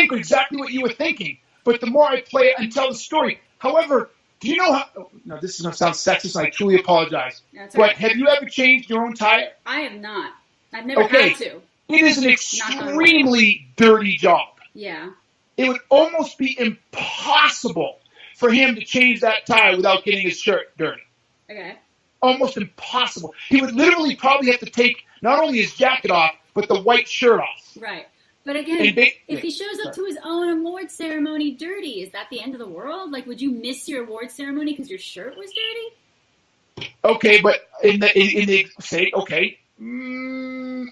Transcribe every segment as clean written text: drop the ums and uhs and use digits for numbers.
think exactly what you were thinking, but the more I play it and tell the story. However, do you know how? No, this is going to sound sexist, and I truly apologize. That's but right. Have you ever changed your own tire? I have not. I've never had to. It is an extremely dirty job. Yeah. It would almost be impossible for him to change that tire without getting his shirt dirty. Okay. Almost impossible. He would literally probably have to take not only his jacket off, but the white shirt off. Right. But again, if he shows up to his own award ceremony dirty, is that the end of the world? Like, would you miss your award ceremony because your shirt was dirty? Okay, but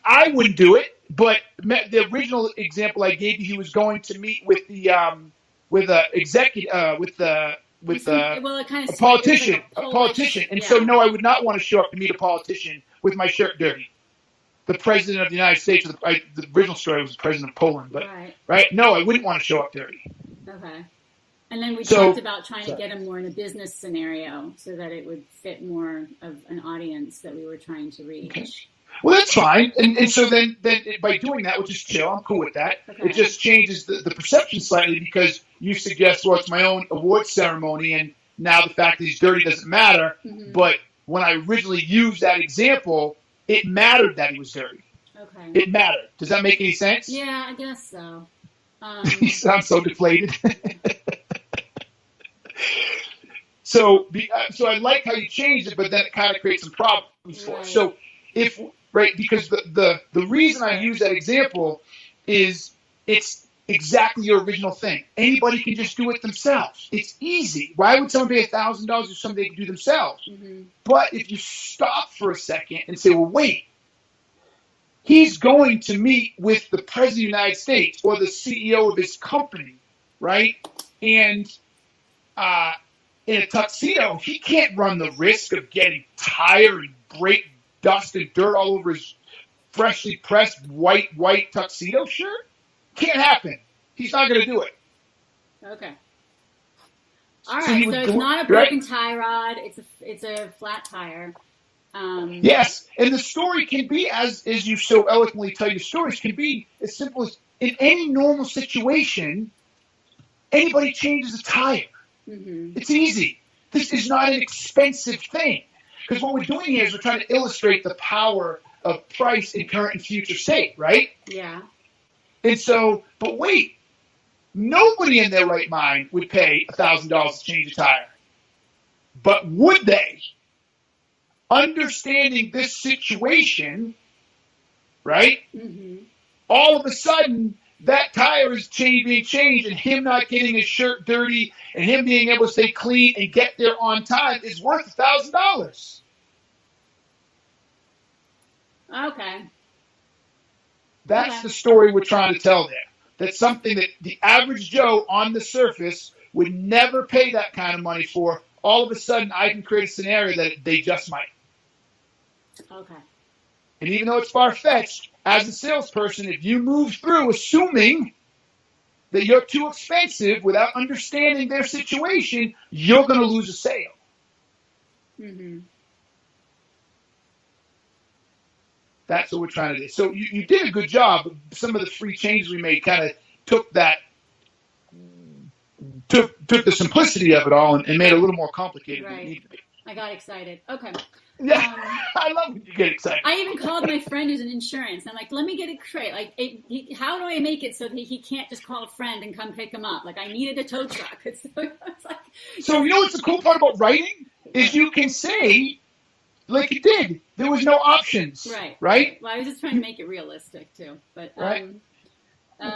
I wouldn't do it. But the original example I gave you, he was going to meet with the a politician, and so no, I would not want to show up to meet a politician with my shirt dirty. The president of the United States, the original story was the president of Poland, but right? No, I wouldn't want to show up dirty. Okay. And then we talked about trying to get him more in a business scenario so that it would fit more of an audience that we were trying to reach. Okay. Well, that's fine. And so then by doing that, which is chill, I'm cool with that. Okay. It just changes the perception slightly because you suggest, well, it's my own award ceremony, and now the fact that he's dirty doesn't matter. Mm-hmm. But when I originally used that example, it mattered that he was dirty. Okay. It mattered. Does that make any sense? Yeah, I guess so. You sound so deflated. So I like how you changed it, but then it kind of creates some problems for us. So because the reason I use that example is it's exactly your original thing. Anybody can just do it themselves. It's easy. Why would someone pay $1,000 if something they can do themselves? Mm-hmm. But if you stop for a second and say, well, wait, he's going to meet with the President of the United States or the CEO of his company, right? And in a tuxedo, he can't run the risk of getting tired and break dust and dirt all over his freshly pressed white tuxedo shirt. Can't happen. He's not going to do it. Okay. All right. So it's not a broken tie rod. It's a flat tire. Yes, and the story can be, as you so eloquently tell your stories, can be as simple as in any normal situation, anybody changes a tire. Mm-hmm. It's easy. This is not an expensive thing. Because what we're doing here is we're trying to illustrate the power of price in current and future state, right? Yeah. And so, but wait, nobody in their right mind would pay $1,000 to change a tire. But would they? Understanding this situation, right? Mm-hmm. All of a sudden, that tire is being changed, and him not getting his shirt dirty, and him being able to stay clean and get there on time is worth $1,000. Okay. That's the story we're trying to tell there. That's something that the average Joe on the surface would never pay that kind of money for. All of a sudden, I can create a scenario that they just might. Okay. And even though it's far-fetched, as a salesperson, if you move through assuming that you're too expensive without understanding their situation, you're going to lose a sale. Mm-hmm. That's what we're trying to do. So you did a good job. Some of the free changes we made kind of took the simplicity of it all and made it a little more complicated than it needed to be. I got excited. Okay. Yeah, I love when you get excited. I even called my friend who's in insurance. I'm like, let me get it straight. Like, how do I make it so that he can't just call a friend and come pick him up? Like, I needed a tow truck. So you know what's the cool part about writing? Is you can say, like you did, there was no options. Right? Well, I was just trying to make it realistic, too. But right.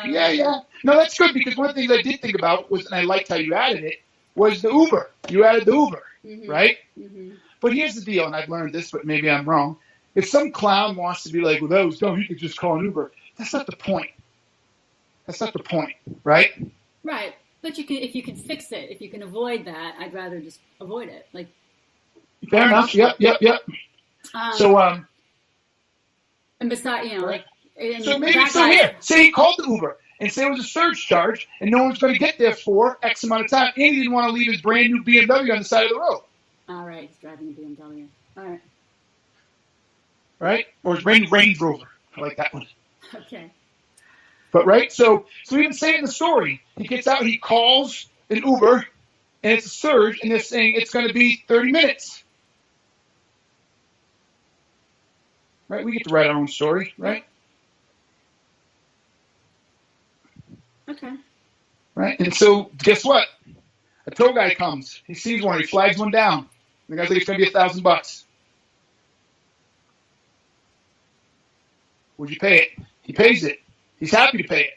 Yeah. No, that's good, because one of the things I did think about was, and I liked how you added it, was the Uber. You added the Uber, mm-hmm. right? Mm-hmm. But here's the deal, and I've learned this, but maybe I'm wrong. If some clown wants to be like, well, that was dumb, you could just call an Uber. That's not the point. Right? Right. But if you can fix it, if you can avoid that, I'd rather just avoid it. Like. Fair enough. Yep. And besides, right. Say he called the Uber and say it was a surge charge, and no one's going to get there for X amount of time, and he didn't want to leave his brand new BMW on the side of the road. All right, he's driving a BMW. All right. Right? Or his brand new Range Rover. I like that one. Okay. But right, so we even say it in the story. He gets out, he calls an Uber, and it's a surge, and they're saying it's going to be 30 minutes. Right, we get to write our own story, right? Okay. Right, and so guess what? A tow guy comes. He sees one. He flags one down. The guy's like, it's going to be $1,000. Would you pay it? He pays it. He's happy to pay it.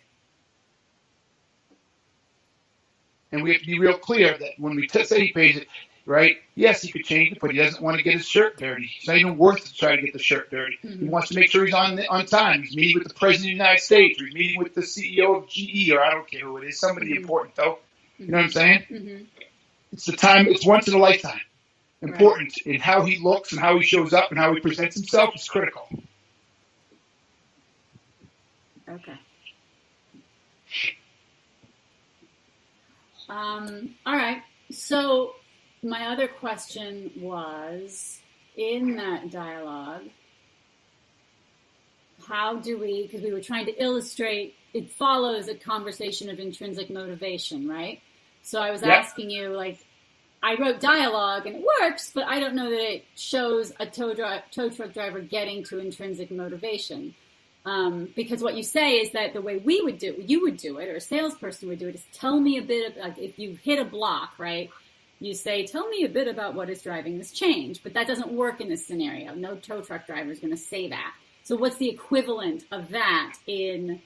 And we have to be real clear that when we say he pays it, right? Yes, he could change it, but he doesn't want to get his shirt dirty. It's not even worth to try to get the shirt dirty. Mm-hmm. He wants to make sure he's on time. He's meeting with the President of the United States, or he's meeting with the CEO of GE, or I don't care who it is. Somebody important, though. You know what I'm saying? Mm-hmm. It's the time. It's once in a lifetime. Important in how he looks and how he shows up and how he presents himself is critical. Okay. All right. So my other question was, in that dialogue, how do we, because we were trying to illustrate, it follows a conversation of intrinsic motivation, right? So I was asking you, like, I wrote dialogue and it works, but I don't know that it shows a tow truck driver getting to intrinsic motivation. Because what you say is that the way you would do it, or a salesperson would do it, is tell me a bit of, like, if you hit a block, right? You say, tell me a bit about what is driving this change. But that doesn't work in this scenario. No tow truck driver is going to say that. So what's the equivalent of that in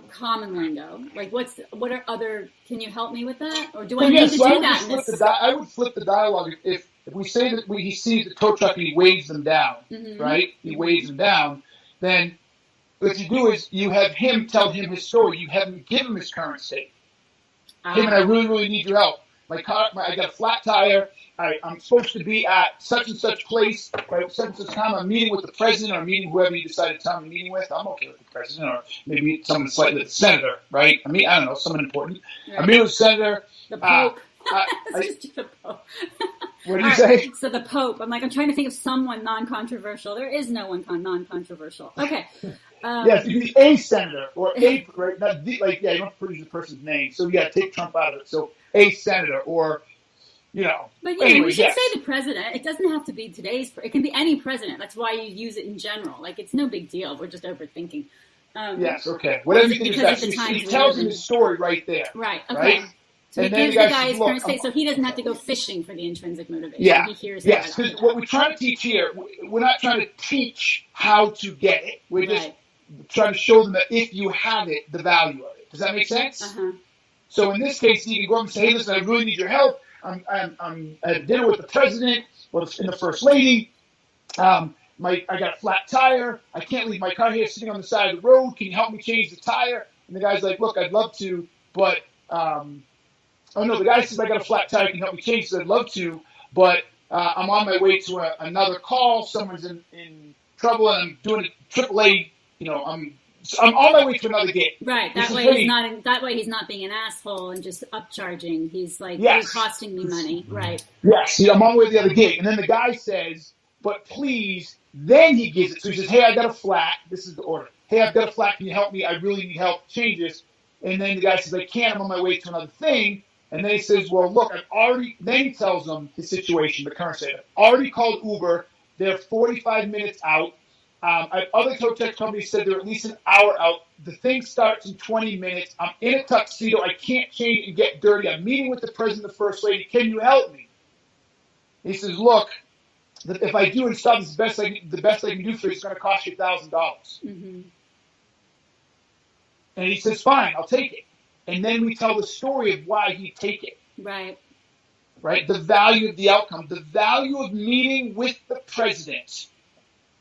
common lingo? Like, what are other, can you help me with that? Or do I need to do that? I would flip the dialogue. If we say that he sees the tow truck and he waves them down, right? He waves them down, then what you do is you have him tell him his story. You haven't given him his current state. Him and I really, really need your help. My car, I got a flat tire. I'm supposed to be at such and such place, right? Such and such time. I'm meeting with the president, or I'm meeting whoever you decide to tell me meeting with. I'm okay with the president, or maybe someone slightly, the senator, right? I mean, I don't know, someone important. Right. I'm meeting with the senator. The Pope. Just the Pope. What did you say? So the Pope. I'm trying to think of someone non-controversial. There is no one non-controversial. Okay. Yes, you can be a senator or a, right? Not the, like, yeah, you don't produce the person's name, so you got to take Trump out of it. So a senator, or, you know. But yeah, anyway, we should say the president. It doesn't have to be today's. It can be any president. That's why you use it in general. Like, it's no big deal. We're just overthinking. Yes. Okay. Whatever you think is best. He tells him his story right there. Right. Okay. Right? So and he gives the guy his current state, so he doesn't have to go fishing for the intrinsic motivation. Yeah. He hears yes. Because what we're trying to teach here, we're not trying to teach how to get it. We're just trying to show them that if you have it, the value of it. Does that make sense? Uh-huh. So in this case, you can go up and say, hey, listen, I really need your help. I'm at dinner with the president, and the first lady. I got a flat tire. I can't leave my car here sitting on the side of the road. Can you help me change the tire? And the guy's like, look, I'd love to, but the guy says, I got a flat tire. Can you help me change? He said, I'd love to, but I'm on my way to another call. Someone's in trouble, and I'm doing a AAA. I'm on my way to another gig. Right. That way he's not being an asshole and just upcharging. He's like, you're costing me money. Right. Yes. See, I'm on my way to the other gig. And then the guy says, but please, then he gives it. So he says, hey, I got a flat. This is the order. Hey, I've got a flat. Can you help me? I really need help. Change this. And then the guy says, I can't. I'm on my way to another thing. And then he says, well, look, then he tells them his situation, the current state. I've already called Uber. They're 45 minutes out. Other tow tech companies said they're at least an hour out. The thing starts in 20 minutes. I'm in a tuxedo. I can't change and get dirty. I'm meeting with the president and the first lady. Can you help me? He says, look, if I do and stop, the best I can do for you is going to cost you $1,000. Mm-hmm. And he says, fine, I'll take it. And then we tell the story of why he'd take it. Right. Right? The value of the outcome. The value of meeting with the president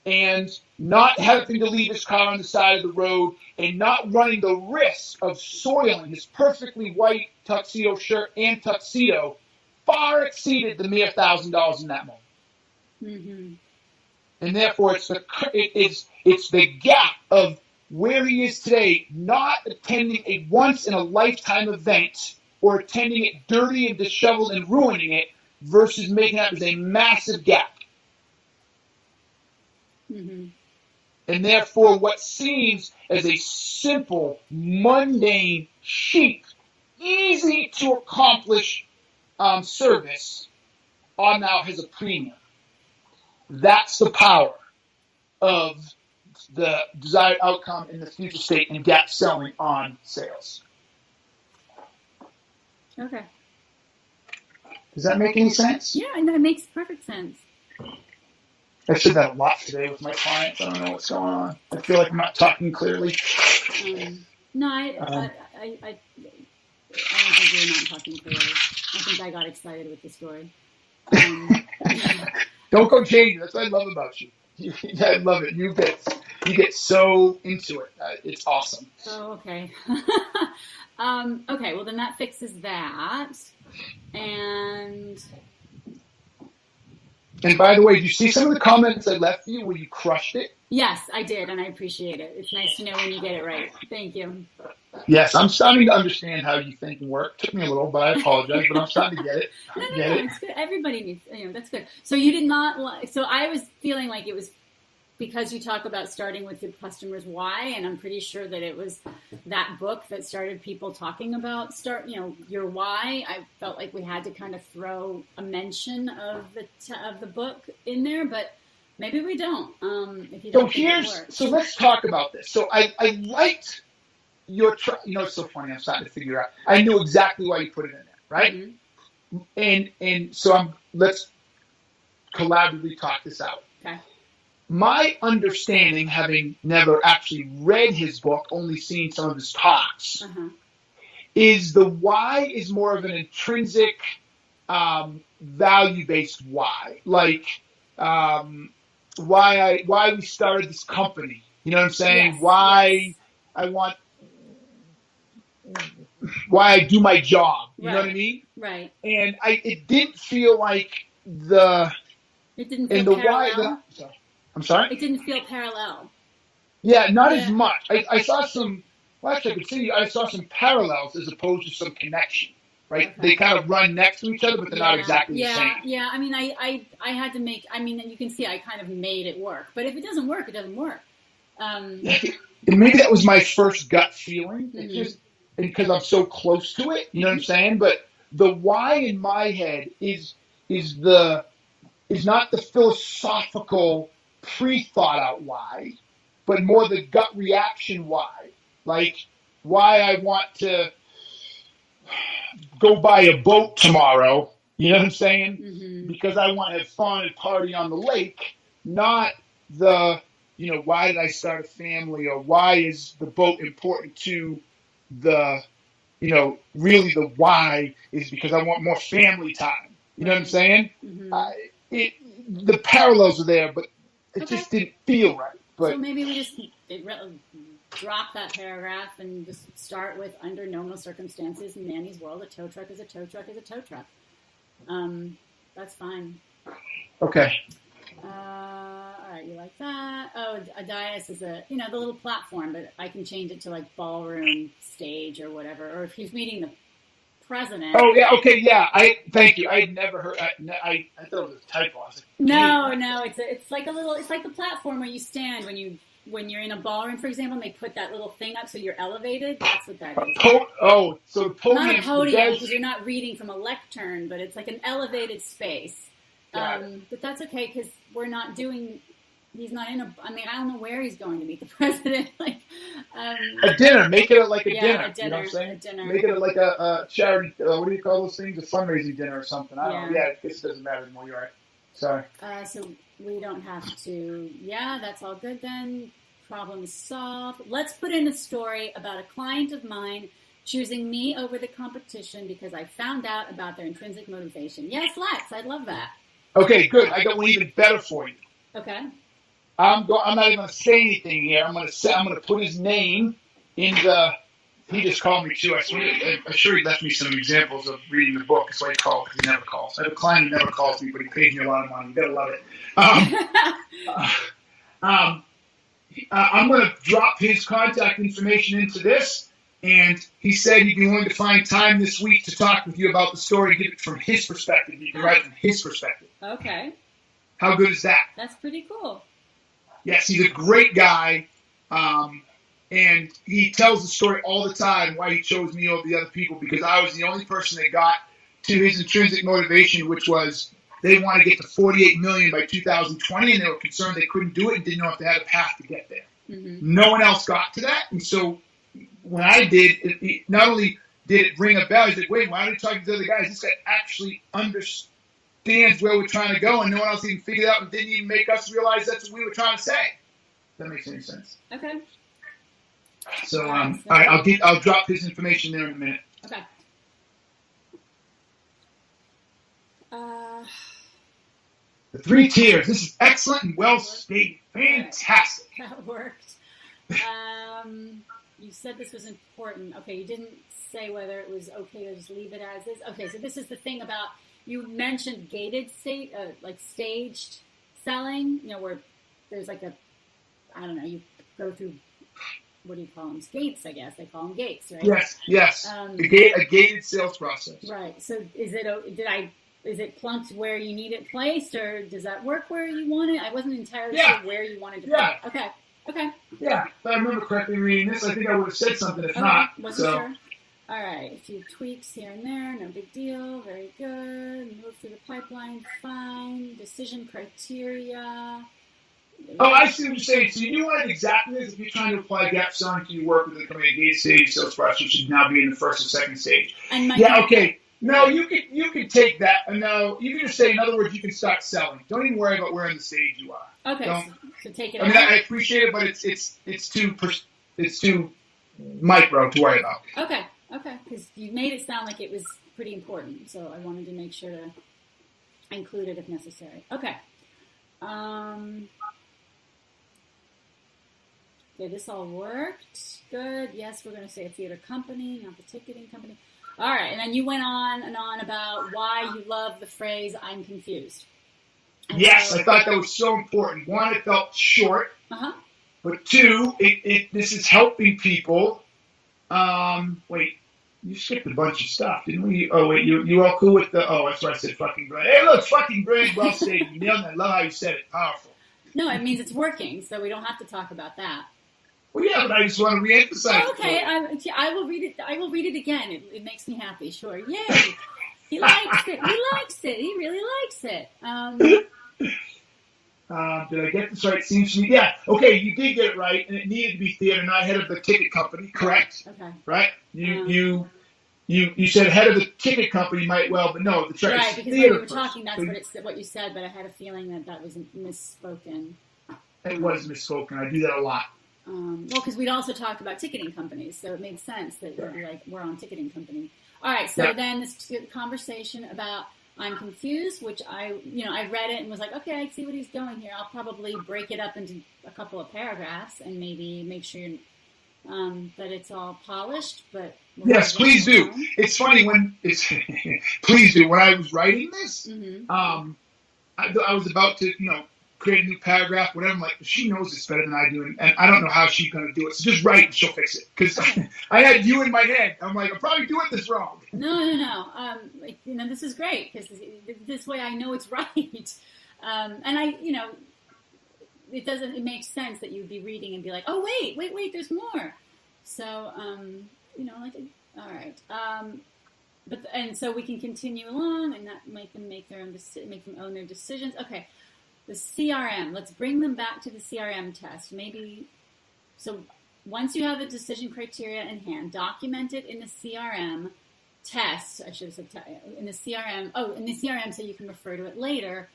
and not having to leave his car on the side of the road and not running the risk of soiling his perfectly white tuxedo shirt and tuxedo far exceeded the mere $1,000 in that moment. Mm-hmm. And therefore, it's the gap of where he is today, not attending a once-in-a-lifetime event or attending it dirty and disheveled and ruining it versus making that as a massive gap. Mm-hmm. And therefore, what seems as a simple, mundane, cheap, easy to accomplish service now has a premium. That's the power of the desired outcome in the future state and gap selling on sales. Okay. Does that make any sense? Yeah, and that makes perfect sense. I said that a lot today with my clients. I don't know what's going on. I feel like I'm not talking clearly. No, I don't think you're not talking clearly. I think I got excited with the story. Don't go change it. That's what I love about you. I love it. You get so into it. It's awesome. Oh, okay. Okay, well then that fixes that. And by the way, did you see some of the comments I left you where you crushed it? Yes, I did, and I appreciate it. It's nice to know when you get it right. Thank you. Yes, I'm starting to understand how you think and work. Took me a little, but I apologize, but I'm starting to get it. No, it's good. Everybody needs, that's good. So you did not, so I was feeling like it was because you talk about starting with your customer's why, and I'm pretty sure that it was that book that started people talking about your why. I felt like we had to kind of throw a mention of the book in there, but maybe we don't. If you don't so let's talk about this. So I liked your, it's so funny. I'm starting to figure out. I knew exactly why you put it in there, right? Mm-hmm. And so let's collaboratively talk this out. Okay. My understanding, having never actually read his book, only seen some of his talks, is the why is more of an intrinsic, value-based why. Like why we started this company. You know what I'm saying? Yes, why I do my job. You know what I mean? Right. And it didn't feel like it didn't feel parallel. I'm sorry? It didn't feel parallel. Yeah, not as much. I saw some, actually I could see, I saw some parallels as opposed to some connection, right? Okay. They kind of run next to each other, but they're not exactly the same. Yeah, I mean, I had to make, you can see I kind of made it work. But if it doesn't work, it doesn't work. Maybe that was my first gut feeling. It's just because I'm so close to it, you know what I'm saying? But the why in my head is not the philosophical pre-thought out why, but more the gut reaction why. Like why I want to go buy a boat tomorrow, you know what I'm saying? Mm-hmm. Because I want to have fun and party on the lake, not the, why did I start a family, or why is the boat important to the, really the why is because I want more family time. You know what I'm saying? Mm-hmm. The parallels are there, but it just didn't feel right. But so maybe we just drop that paragraph and just start with, under normal circumstances in Manny's world, a tow truck is a tow truck is a tow truck. That's fine. Okay. All right, you like that? Oh, a dais is the little platform, but I can change it to like ballroom stage or whatever. Or if he's meeting the president. Oh yeah, okay, yeah. Thank you. I had never heard. I thought it was a typo. No, it's like the platform where you stand when you're in a ballroom, for example, and they put that little thing up so you're elevated. That's what that is. So the podium. Not a podium because you're not reading from a lectern, but it's like an elevated space. But that's okay because we're not doing. He's not in a. I don't know where he's going to meet the president. A dinner. Make it like a dinner. A dinner. You know what I'm saying? A dinner. Make it like a charity. What do you call those things? A fundraising dinner or something. I don't know. Yeah, I guess it doesn't matter anymore. You're right. Sorry. So we don't have to. Yeah, that's all good then. Problem solved. Let's put in a story about a client of mine choosing me over the competition because I found out about their intrinsic motivation. Yes, Lex, I'd love that. Okay, good. I got one even better for you. Okay. I'm not even going to say anything here. I'm going to put his name in the. He just called me too. I'm sure he left me some examples of reading the book. That's why he called, because he never calls. I have a client who never calls me, but he pays me a lot of money. You gotta love it. I'm going to drop his contact information into this, and he said he'd be willing to find time this week to talk with you about the story, get it from his perspective. You can write it from his perspective. Okay. How good is that? That's pretty cool. Yes, he's a great guy. And he tells the story all the time why he chose me over the other people, because I was the only person that got to his intrinsic motivation, which was they want to get to 48 million by 2020, and they were concerned they couldn't do it and didn't know if they had a path to get there. Mm-hmm. No one else got to that, and so when I did, it not only did it ring a bell, he's like, wait, why are you talking to the other guys? This guy actually understands where we're trying to go, and no one else even figured it out and didn't even make us realize that's what we were trying to say. If that makes any sense. Okay. So, all right, I'll drop his information there in a minute. Okay. The 3 tiers. This is excellent and well stated. Fantastic. That worked. You said this was important. Okay, you didn't say whether it was okay to just leave it as is. Okay, so this is the thing about, you mentioned gated state, like staged selling, where there's like you go through, what do you call them? Gates, I guess. They call them gates, right? Yes. A gated sales process. Right. So is it plunked where you need it placed, or does that work where you want it? I wasn't entirely sure where you wanted to put it. Okay. Yeah. If I remember correctly reading this, I think I would have said something. If not, wasn't sure. All right. A few tweaks here and there. No big deal. Very good. Move through the pipeline. Fine. Decision criteria. Oh, I see what you're saying. So you knew what exactly is. If you're trying to apply gap selling to your work with a company at gate stage sales process, you should now be in the first or second stage. Okay. No, you could take that. No, you can just say, in other words, you can start selling. Don't even worry about where in the stage you are. Okay. So take it. I mean, I appreciate it, but it's too micro to worry about. Okay. Because you made it sound like it was pretty important, so I wanted to make sure to include it if necessary. Okay. Okay, this all worked. Good. Yes, we're going to say a theater company, not the ticketing company. All right, and then you went on and on about why you love the phrase, I'm confused. And yes, I thought that was so important. One, it felt short. Uh-huh. But 2, this is helping people. Wait, you skipped a bunch of stuff, didn't we? Oh, wait, you all cool with that's why I said fucking brilliant. Hey, look, fucking brilliant, well stated. You nailed it. I love how you said it. Powerful. No, it means it's working, so we don't have to talk about that. Well, yeah, but I just want to reemphasize. Oh, okay, I will read it. I will read it again. It makes me happy. Sure, yay! He likes it. He likes it. He really likes it. Did I get this right? Seems to me, yeah. Okay, you did get it right, and it needed to be theater, not head of the ticket company. Correct. Okay. Right. You said head of the ticket company might well, but no, the track right, because when you were talking, that's what you said, but I had a feeling that was misspoken. It was misspoken. I do that a lot. Well, because we'd also talked about ticketing companies, so it made sense that you'd be like, we're on ticketing company. All right, so then this conversation about I'm confused, which I read it and was like, okay, I see what he's doing here. I'll probably break it up into a couple of paragraphs and maybe make sure that it's all polished. But yes, please do. It's funny when it's please do. When I was writing this, I was about to create a new paragraph, whatever. I'm like, she knows this better than I do, and I don't know how she's going to do it. So just write and she'll fix it. Because I had you in my head. I'm like, I'm probably doing this wrong. No. This is great because this way I know it's right. And it makes sense that you'd be reading and be like, oh, wait, there's more. So, all right. And so we can continue along and not make them make them own their decisions. Okay. The CRM, let's bring them back to the CRM test. Maybe, so once you have the decision criteria in hand, document it in the CRM test, I should have said in the CRM so you can refer to it later.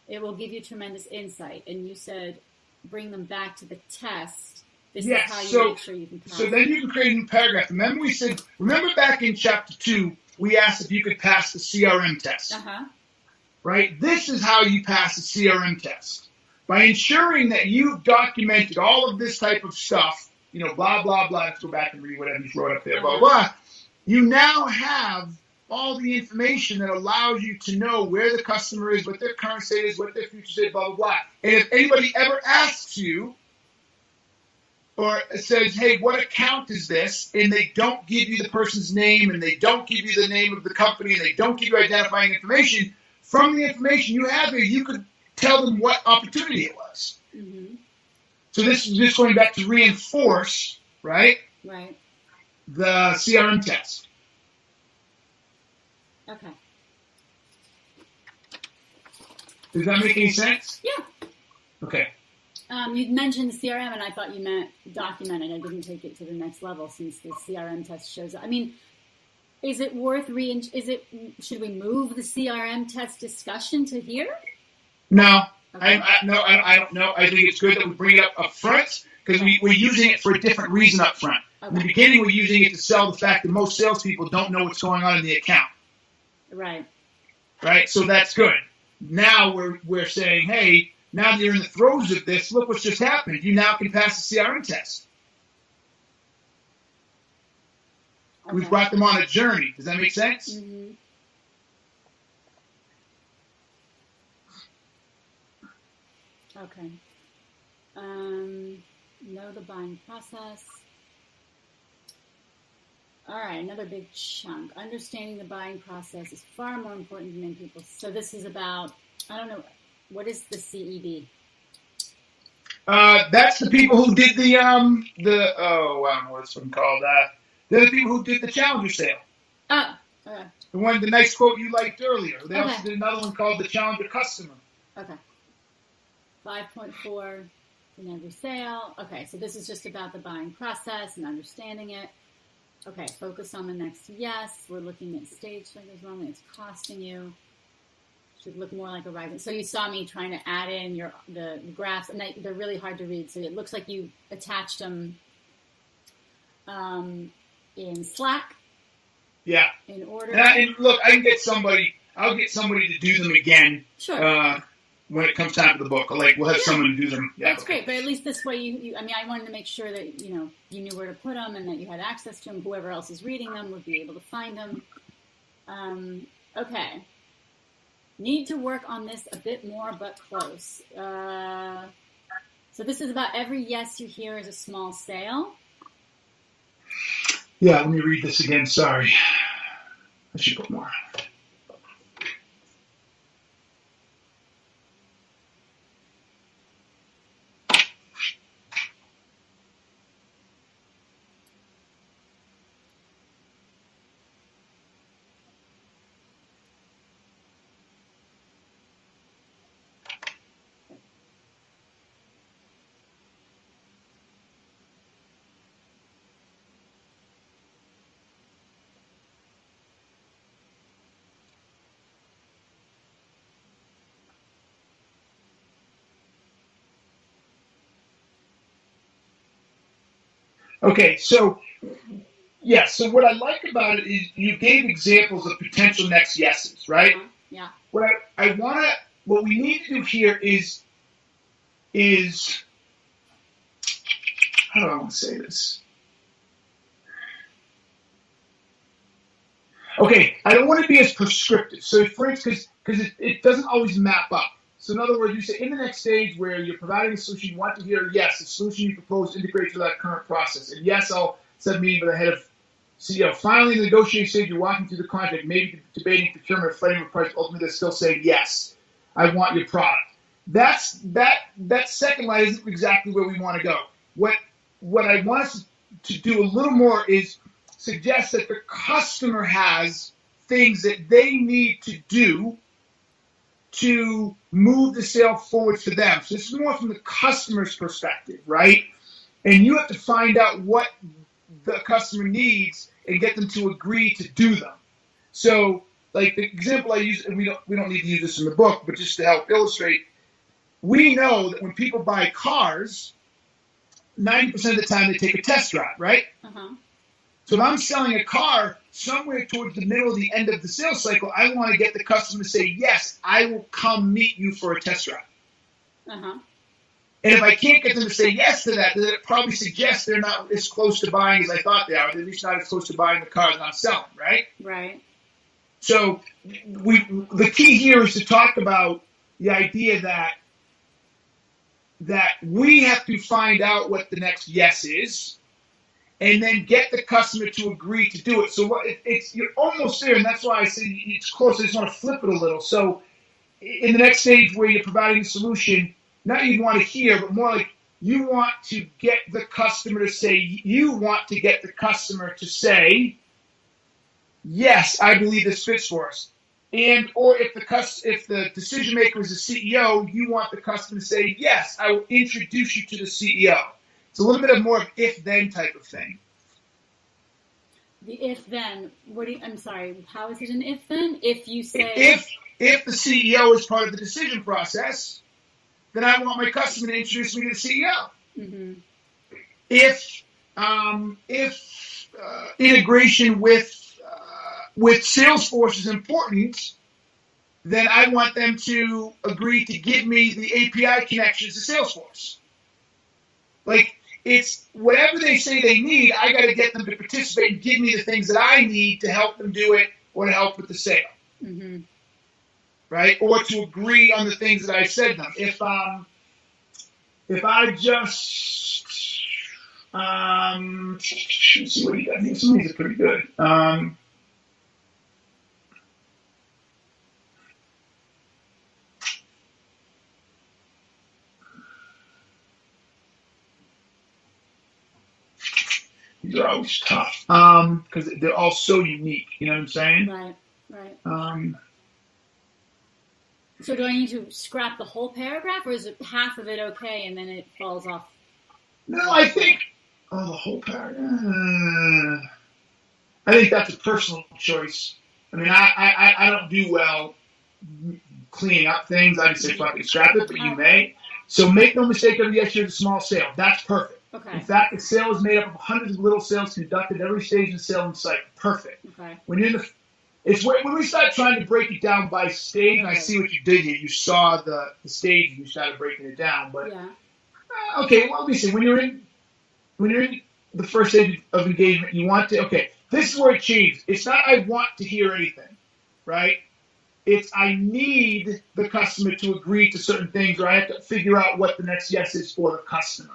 It will give you tremendous insight. And you said bring them back to the test. This is how you make sure you can pass. So then you can create a new paragraph. Remember back in chapter 2, we asked if you could pass the CRM test. Uh-huh. Right? This is how you pass the CRM test. By ensuring that you've documented all of this type of stuff, blah, blah, blah. Let's go back and read whatever you wrote up there, blah, blah. You now have all the information that allows you to know where the customer is, what their current state is, what their future state is, blah, blah, blah. And if anybody ever asks you or says, hey, what account is this? And they don't give you the person's name and they don't give you the name of the company and they don't give you identifying information, from the information you have here, you could tell them what opportunity it was. Mm-hmm. So this is just going back to reinforce, right? Right. The CRM test. Okay. Does that make any sense? Yeah. Okay. You mentioned CRM, and I thought you meant documented. I didn't take it to the next level since the CRM test shows up. I mean, is it worth should we move the CRM test discussion to here? No. Okay. I don't know. I think it's good that we bring it up front because we're using it for a different reason up front. Okay. In the beginning, we're using it to sell the fact that most salespeople don't know what's going on in the account. Right. Right? So that's good. Now we're saying, hey, now that you're in the throes of this, look what's just happened. You now can pass the CRM test. Okay. We've brought them on a journey. Does that make sense? Mm-hmm. Okay. Know the buying process. All right, another big chunk. Understanding the buying process is far more important than many people. So this is about, I don't know, what is the CEB? That's the people who did I don't know what it's called. They're the people who did the Challenger sale. Oh, okay. The nice quote you liked earlier. They Okay. also did another one called the Challenger Customer. Okay. 5.4 in every sale. Okay, so this is just about the buying process and understanding it. Okay, focus on the next yes. We're looking at stage triggers wrong. It's costing you. Should look more like a rising. So you saw me trying to add in the graphs, and they're really hard to read. So it looks like you attached them in Slack. Yeah. In order. And look, I'll get somebody to do them again. Sure. When it comes time for the book, we'll have someone to do them. Yeah, that's great. But at least this way, I wanted to make sure that you knew where to put them and that you had access to them. Whoever else is reading them would be able to find them. Okay. Need to work on this a bit more, but close. So this is about every yes you hear is a small sale. Yeah, let me read this again. Sorry. I should put more. Okay, so what I like about it is you gave examples of potential next yeses, right? Yeah. What we need to do here is how do I want to say this? Okay, I don't want to be as prescriptive. So for instance, because it doesn't always map up. So in other words, you say in the next stage where you're providing a solution, you want to hear, yes, the solution you propose integrates with that current process. And yes, I'll set a meeting with the head of CEO. Finally, in the negotiation stage, you're walking through the contract, maybe debating procurement or fighting with price. Ultimately, they're still saying, yes, I want your product. That second line isn't exactly where we want to go. What I want us to do a little more is suggest that the customer has things that they need to do to move the sale forward for them. So this is more from the customer's perspective, right? And you have to find out what the customer needs and get them to agree to do them. So, like the example I use, and we don't need to use this in the book, but just to help illustrate, we know that when people buy cars, 90% of the time they take a test drive, right? Uh-huh. So if I'm selling a car somewhere towards the middle of the end of the sales cycle, I want to get the customer to say, yes, I will come meet you for a test drive. Uh-huh. And if I can't get them to say yes to that, then it probably suggests they're not as close to buying as I thought they are. They're at least not as close to buying the car that I'm selling, right? Right. So the key here is to talk about the idea that we have to find out what the next yes is, and then get the customer to agree to do it. So you're almost there, and that's why I say it's close. I just want to flip it a little. So in the next stage where you're providing a solution, not you want to hear, but more like you want to get the customer to say, yes, I believe this fits for us. And or if the decision maker is the CEO, you want the customer to say, yes, I will introduce you to the CEO. It's a little bit of more of if-then type of thing. The if-then. I'm sorry. How is it an if-then? If you say if the CEO is part of the decision process, then I want my customer to introduce me to the CEO. Mm-hmm. If integration with Salesforce is important, then I want them to agree to give me the API connections to Salesforce. Like, it's whatever they say they need, I got to get them to participate and give me the things that I need to help them do it or to help with the sale. Mm-hmm. Right? Or to agree on the things that I said to them. If I just let's see what he got here. Some of these are pretty good. These are always tough because they're all so unique. You know what I'm saying? Right. So do I need to scrap the whole paragraph, or is it half of it okay and then it falls off? No, I think the whole paragraph. I think that's a personal choice. I mean, I don't do well cleaning up things. I just say fucking scrap it, but you may. So make no mistake of yes, here's a small sale. That's perfect. Okay. In fact, the sale is made up of hundreds of little sales conducted every stage of the sales cycle. Perfect. Okay. When you're when we start trying to break it down by stage, and I see what you did here. You saw the stage and you started breaking it down. But yeah. Okay, well, listen. When you're in the first stage of engagement, you want to. Okay, this is where it changes. It's not I want to hear anything, right? It's I need the customer to agree to certain things, or I have to figure out what the next yes is for the customer.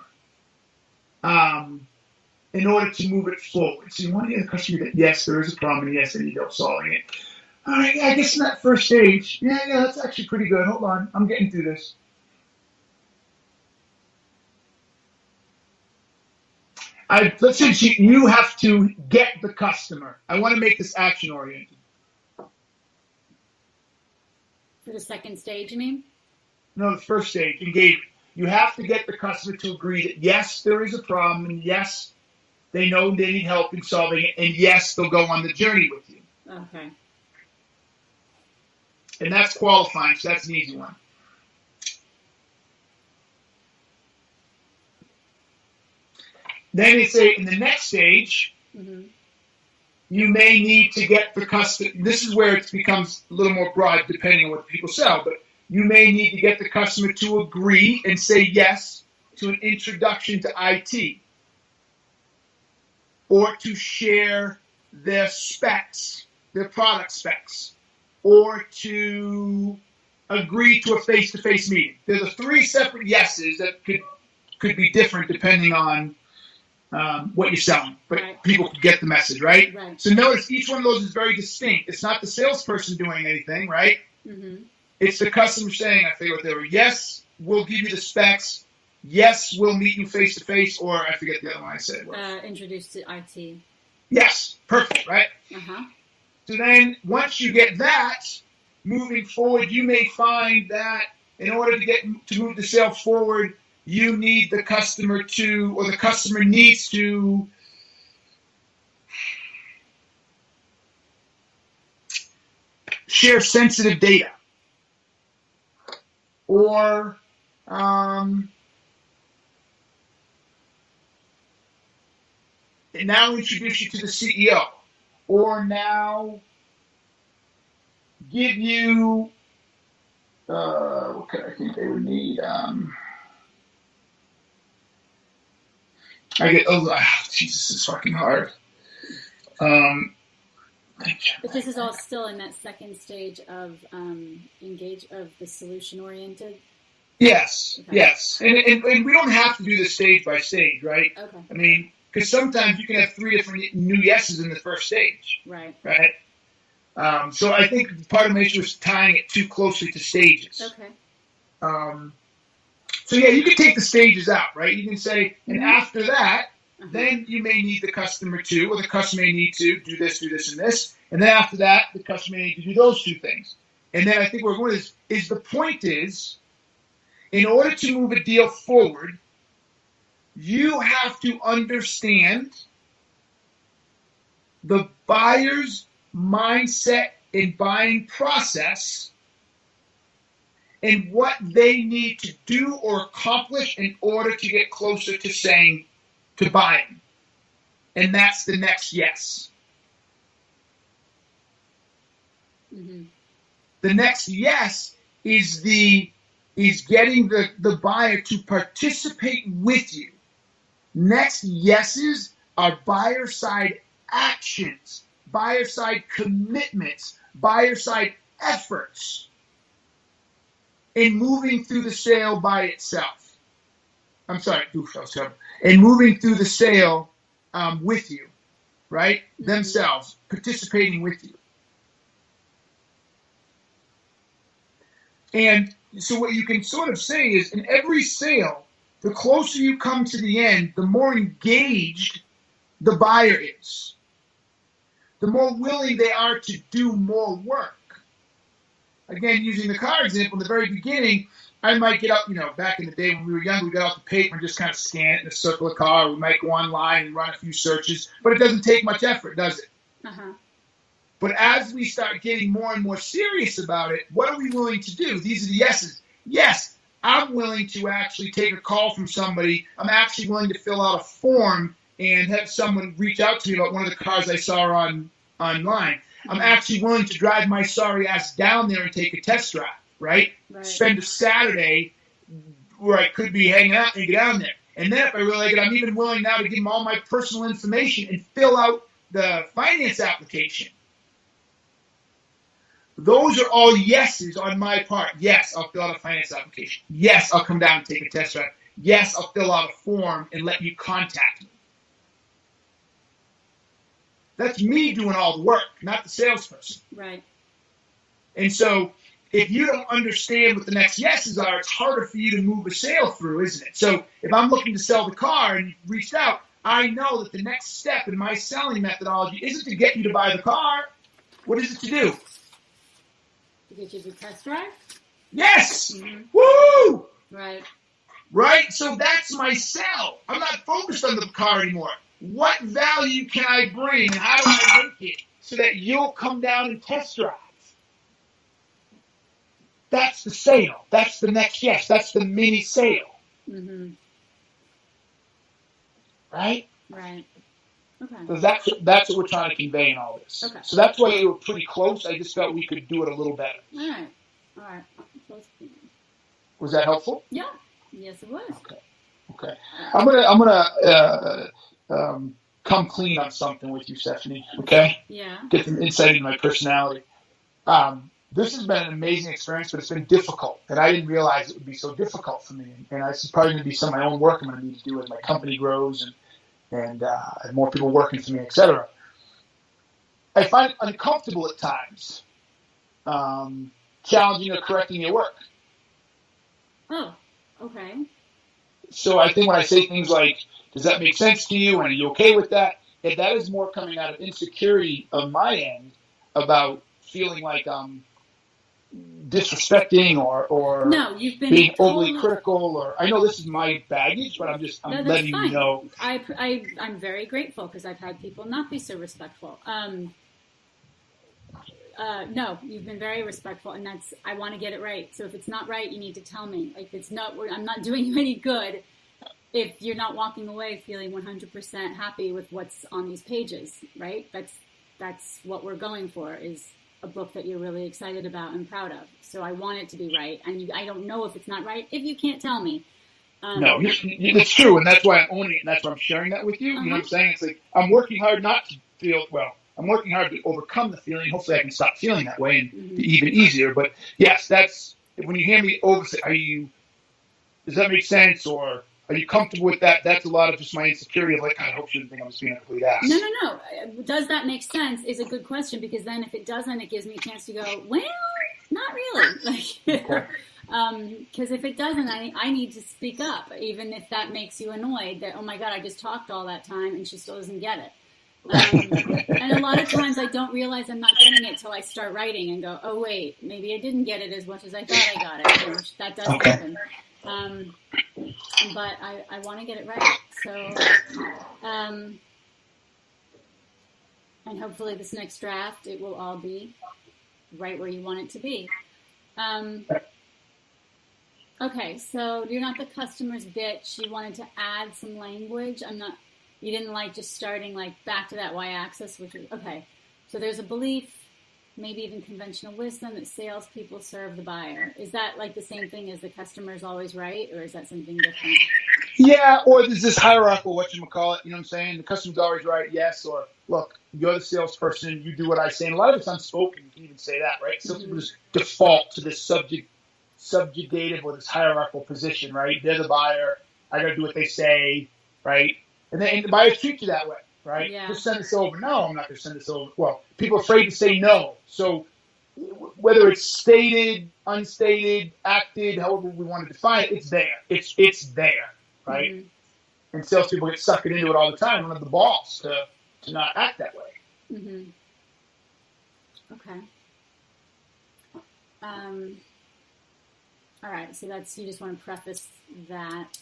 In order to move it forward. So you want to get the customer that, yes, there is a problem, and yes, I need help solving it. All right, yeah, I guess in that first stage, yeah, that's actually pretty good. Hold on, I'm getting through this. Let's say you have to get the customer. I want to make this action-oriented. For the second stage, you mean? No, the first stage, engagement. You have to get the customer to agree that, yes, there is a problem, and yes, they know they need help in solving it, and yes, they'll go on the journey with you. Okay. And that's qualifying, so that's an easy one. Then they say in the next stage, mm-hmm. you may need to get the customer. This is where it becomes a little more broad depending on what people sell, but you may need to get the customer to agree and say yes to an introduction to IT, or to share their specs, their product specs, or to agree to a face-to-face meeting. There's the three separate yeses that could be different depending on what you're selling, but right. People can get the message, right? So notice each one of those is very distinct. It's not the salesperson doing anything, right? Mm-hmm. It's the customer saying, I forget what they were, yes, we'll give you the specs, yes, we'll meet you face-to-face, or I forget the other one I said. Introduced to IT. Yes, perfect, right? Uh-huh. So then once you get that, moving forward, you may find that in order to move the sale forward, you need the customer to, or the customer needs to share sensitive data. Or now introduce you to the CEO. Or now give you, what could I think they would need? Jesus, it's fucking hard. But this is all still in that second stage of of the solution oriented. Yes, okay. Yes, and we don't have to do this stage by stage, right? Okay. I mean, because sometimes you can have 3 different new yeses in the first stage. Right. Right. So I think part of my issue is tying it too closely to stages. Okay. So So yeah, you can take the stages out, right? You can say, and after that, then you may need the customer to, or the customer may need to do this, and this. And then after that, the customer may need to do those two things. And then I think where we're going is the point is, in order to move a deal forward, you have to understand the buyer's mindset and buying process and what they need to do or accomplish in order to get closer to buying. And that's the next yes. Mm-hmm. The next yes is getting the buyer to participate with you. Next yeses are buyer side actions, buyer side commitments, buyer side efforts in moving through the sale by itself. I'm sorry, in moving through the sale with you, right? Themselves, participating with you. And so what you can sort of say is, in every sale, the closer you come to the end, the more engaged the buyer is. The more willing they are to do more work. Again, using the car example, in the very beginning, I might get up, back in the day when we were young, we got out the paper and just kind of scan it in a circle of car. We might go online and run a few searches, but it doesn't take much effort, does it? Uh-huh. But as we start getting more and more serious about it, what are we willing to do? These are the yeses. Yes, I'm willing to actually take a call from somebody. I'm actually willing to fill out a form and have someone reach out to me about one of the cars I saw online. I'm actually willing to drive my sorry ass down there and take a test drive, right? Spend a Saturday where I could be hanging out and get down there. And then if I really like it, I'm even willing now to give them all my personal information and fill out the finance application. Those are all yeses on my part. Yes, I'll fill out a finance application. Yes, I'll come down and take a test drive. Yes, I'll fill out a form and let you contact me. That's me doing all the work, not the salesperson. Right. And so if you don't understand what the next yeses are, it's harder for you to move a sale through, isn't it? So if I'm looking to sell the car and you've reached out, I know that the next step in my selling methodology isn't to get you to buy the car. What is it to do? To get you to test drive? Yes! Mm-hmm. Woo! Right. Right? So that's my sell. I'm not focused on the car anymore. What value can I bring and how do I make it so that you'll come down and test drive? That's the sale. That's the next yes. That's the mini sale. Mm-hmm. Right? Right. Okay. So that's what we're trying to convey in all this. Okay. So that's why you were pretty close. I just felt we could do it a little better. All right. Was that helpful? Yeah. Yes, it was. Okay. I'm gonna come clean on something with you, Stephanie. Okay. Yeah. Get some insight into my personality. This has been an amazing experience, but it's been difficult, and I didn't realize it would be so difficult for me. And this is probably going to be some of my own work I'm going to need to do as my company grows and more people working for me, etc. I find it uncomfortable at times, challenging or correcting your work. Oh, okay. So I think when I say things like, does that make sense to you, and are you okay with that? And that is more coming out of insecurity on my end about feeling like I'm disrespecting or no, you've been being overly critical, or I know this is my baggage, but I'm letting you know. I'm very grateful because I've had people not be so respectful. No, you've been very respectful, and I want to get it right. So if it's not right, you need to tell me. Like I'm not doing you any good if you're not walking away feeling 100% happy with what's on these pages, right? That's what we're going for, is a book that you're really excited about and proud of. So I want it to be right, and I don't know if it's not right if you can't tell me. No, it's true, and that's why I'm owning it, and that's why I'm sharing that with you. You know what I'm saying? It's like I'm working hard not to feel well. I'm working hard to overcome the feeling. Hopefully, I can stop feeling that way and be even easier. But yes, that's when you hear me say, does that make sense, or are you comfortable with that? That's a lot of just my insecurity of like, I hope she doesn't think I'm just being a complete ass. No. Does that make sense is a good question, because then if it doesn't, it gives me a chance to go, well, Not really. Okay. Because if it doesn't, I need to speak up, even if that makes you annoyed that, oh my God, I just talked all that time and she still doesn't get it. And a lot of times I don't realize I'm not getting it till I start writing and go, oh wait, maybe I didn't get it as much as I thought I got it. You know, that does happen. But I want to get it right. So, and hopefully this next draft, it will all be right where you want it to be. Okay, so you're not the customer's bitch. You wanted to add some language. You didn't like just starting like back to that y-axis, which is, okay. So there's a belief, maybe even conventional wisdom, that salespeople serve the buyer. Is that like the same thing as the customer's always right, or is that something different? Yeah, or there's this hierarchical, whatchamacallit, you know what I'm saying? The customer's always right, yes, or look, you're the salesperson, you do what I say. And a lot of it's unspoken, you can even say that, right? Some people just default to this subjugative or this hierarchical position, right? They're the buyer, I gotta do what they say, right? And the buyers treat you that way, right? Yeah. Just send this over. No, I'm not gonna send this over. Well, people are afraid to say no. So whether it's stated, unstated, acted, however we want to define it, it's there. It's there, right? Mm-hmm. And salespeople get sucked into it all the time. Don't have the balls to not act that way. Mm-hmm. Okay. All right. So you just want to preface that.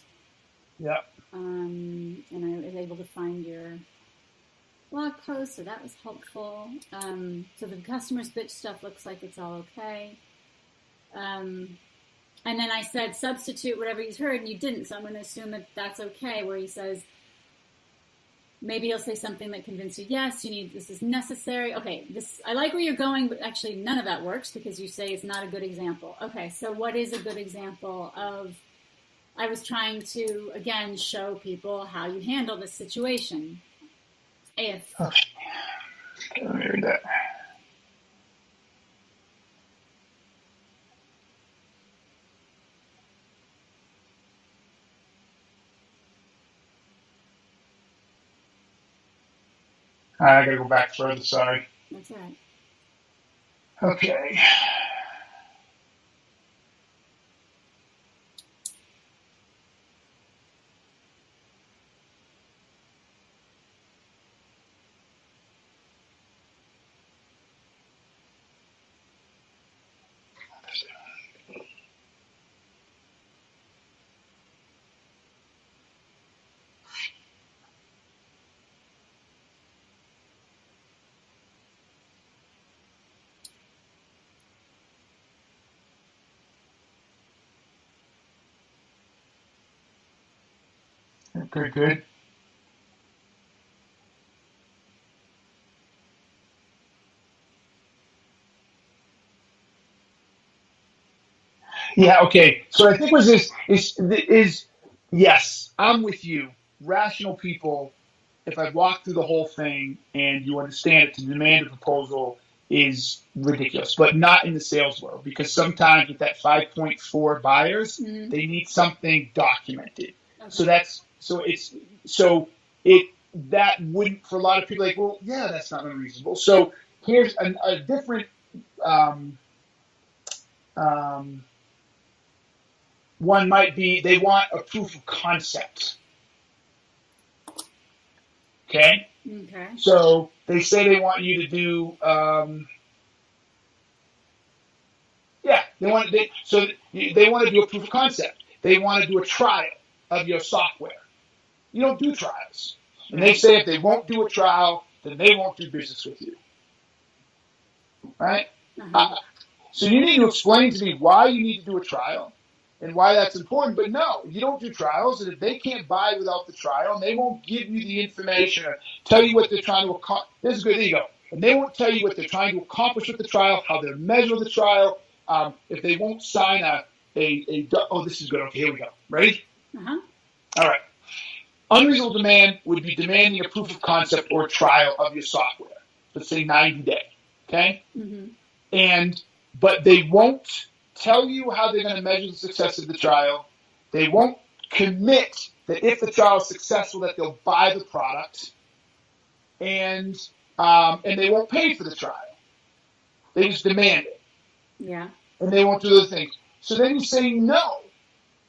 Yeah. And I was able to find your blog post, so that was helpful. So the customer's bitch stuff looks like it's all okay. And then I said substitute whatever he's heard, and you didn't, so I'm going to assume that that's okay, where he says, maybe he'll say something that convinces you, yes, this is necessary. Okay, I like where you're going, but actually none of that works because you say it's not a good example. Okay, so what is a good example of, I was trying to, again, show people how you handle this situation. Let me read that. I gotta go back further, sorry. That's all right. Okay. Good. Yeah, okay. So I think is yes, I'm with you. Rational people, if I walk through the whole thing and you understand it, to demand a proposal is ridiculous, but not in the sales world, because sometimes with that 5.4 buyers, they need something documented. Okay. That wouldn't, for a lot of people, like, well, yeah, that's not unreasonable. So here's a different one might be, they want a proof of concept. Okay. So they say they want you to do, they want to do a proof of concept. They want to do a trial of your software. You don't do trials. And they say if they won't do a trial, then they won't do business with you. Right? So you need to explain to me why you need to do a trial and why that's important. But no, you don't do trials. And if they can't buy without the trial, and they won't give you the information or tell you what they're trying to accomplish. This is good. There you go. And they won't tell you what they're trying to accomplish with the trial, how they're measuring the trial. If they won't sign this is good. Okay, here we go. Ready? All right. Unreasonable demand would be demanding a proof of concept or a trial of your software. Let's say 90 days. Okay? But they won't tell you how they're going to measure the success of the trial. They won't commit that if the trial is successful, that they'll buy the product. And they won't pay for the trial. They just demand it. Yeah. and they won't do those things. So then you say no,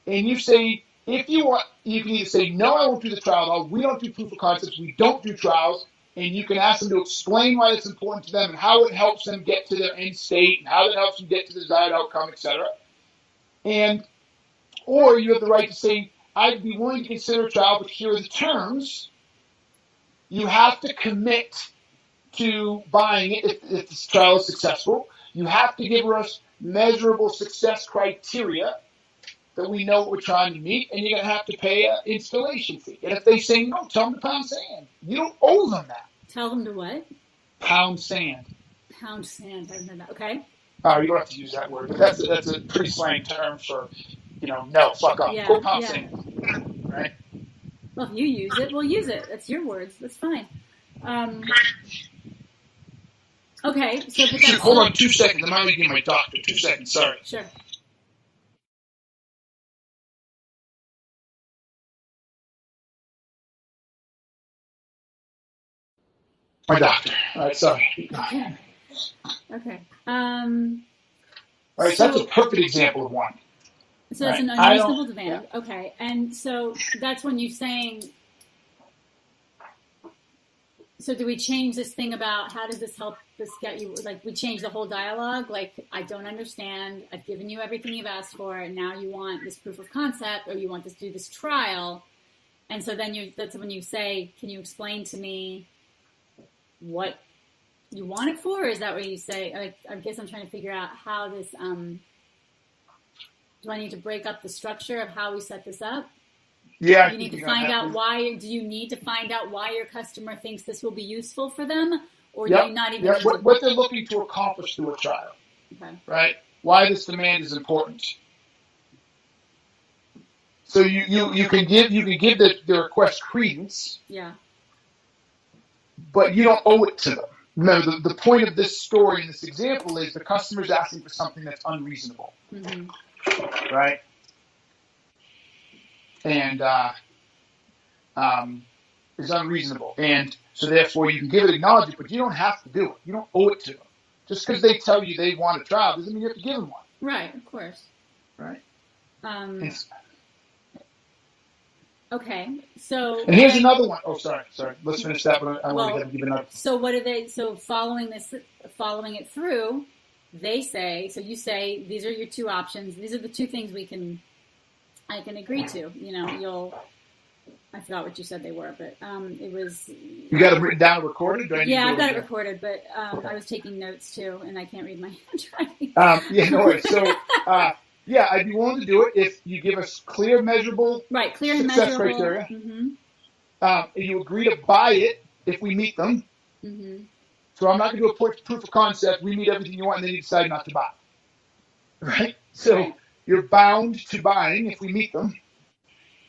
and you say, if you want, you can either say, no, I won't do the trial at all. We don't do proof of concepts. We don't do trials. And you can ask them to explain why it's important to them and how it helps them get to their end state and how it helps them get to the desired outcome, etc. Or you have the right to say, I'd be willing to consider a trial, but here are the terms. You have to commit to buying it if this trial is successful. You have to give us measurable success criteria that we know what we're trying to meet, and you're going to have to pay an installation fee. And if they say no, tell them to pound sand. You don't owe them that. Tell them to what? Pound sand. Pound sand. I haven't heard that. Okay. You don't have to use that word, but that's a pretty slang term for, no, fuck off. Yeah, Go pound sand. Right? Well, if you use it, we'll use it. That's your words. That's fine. Okay. So, but that's hold on 2 seconds. I'm already getting my doctor. 2 seconds. Sorry. Sure. My doctor. All right, sorry. Okay. All right, so that's a perfect example of one. So that's an unreasonable demand. Yeah. Okay, and so that's when you're saying. So do we change this thing about how does this help this get you? Like we change the whole dialogue. Like I don't understand. I've given you everything you've asked for, and now you want this proof of concept, or you want to do this trial, and so then that's when you say, "Can you explain to me what you want it for?" Or is that what you say? I guess I'm trying to figure out how this. Do I need to break up the structure of how we set this up? Yeah. You need to find out why. Do you need to find out why your customer thinks this will be useful for them, or do you not even? Yeah. What they're looking to accomplish through a trial. Okay. Right. Why this demand is important. So you can give the request credence. Yeah. But you don't owe it to them. Remember, the point of this story and this example is the customer's asking for something that's unreasonable. Mm-hmm. Right? And is unreasonable. And so therefore you can give it, acknowledge it, but you don't have to do it. You don't owe it to them. Just because they tell you they want a trial doesn't mean you have to give them one. Right, of course. Right? Okay, so... And here's another one. Oh, sorry. Let's finish that one. I want to give another. So what do they... So following it through, they say... So you say, these are your two options. These are the two things I can agree to. I forgot what you said they were, but it was... You got it written down and recorded? Yeah, I've got it recorded, but I was taking notes too, and I can't read my handwriting. Yeah, no worries. So... yeah, I'd be willing to do it if you give us clear, measurable success criteria. Mm-hmm. You agree to buy it if we meet them. Mm-hmm. So I'm not going to do a proof of concept. We meet everything you want, and then you decide not to buy. Right? So you're bound to buying if we meet them.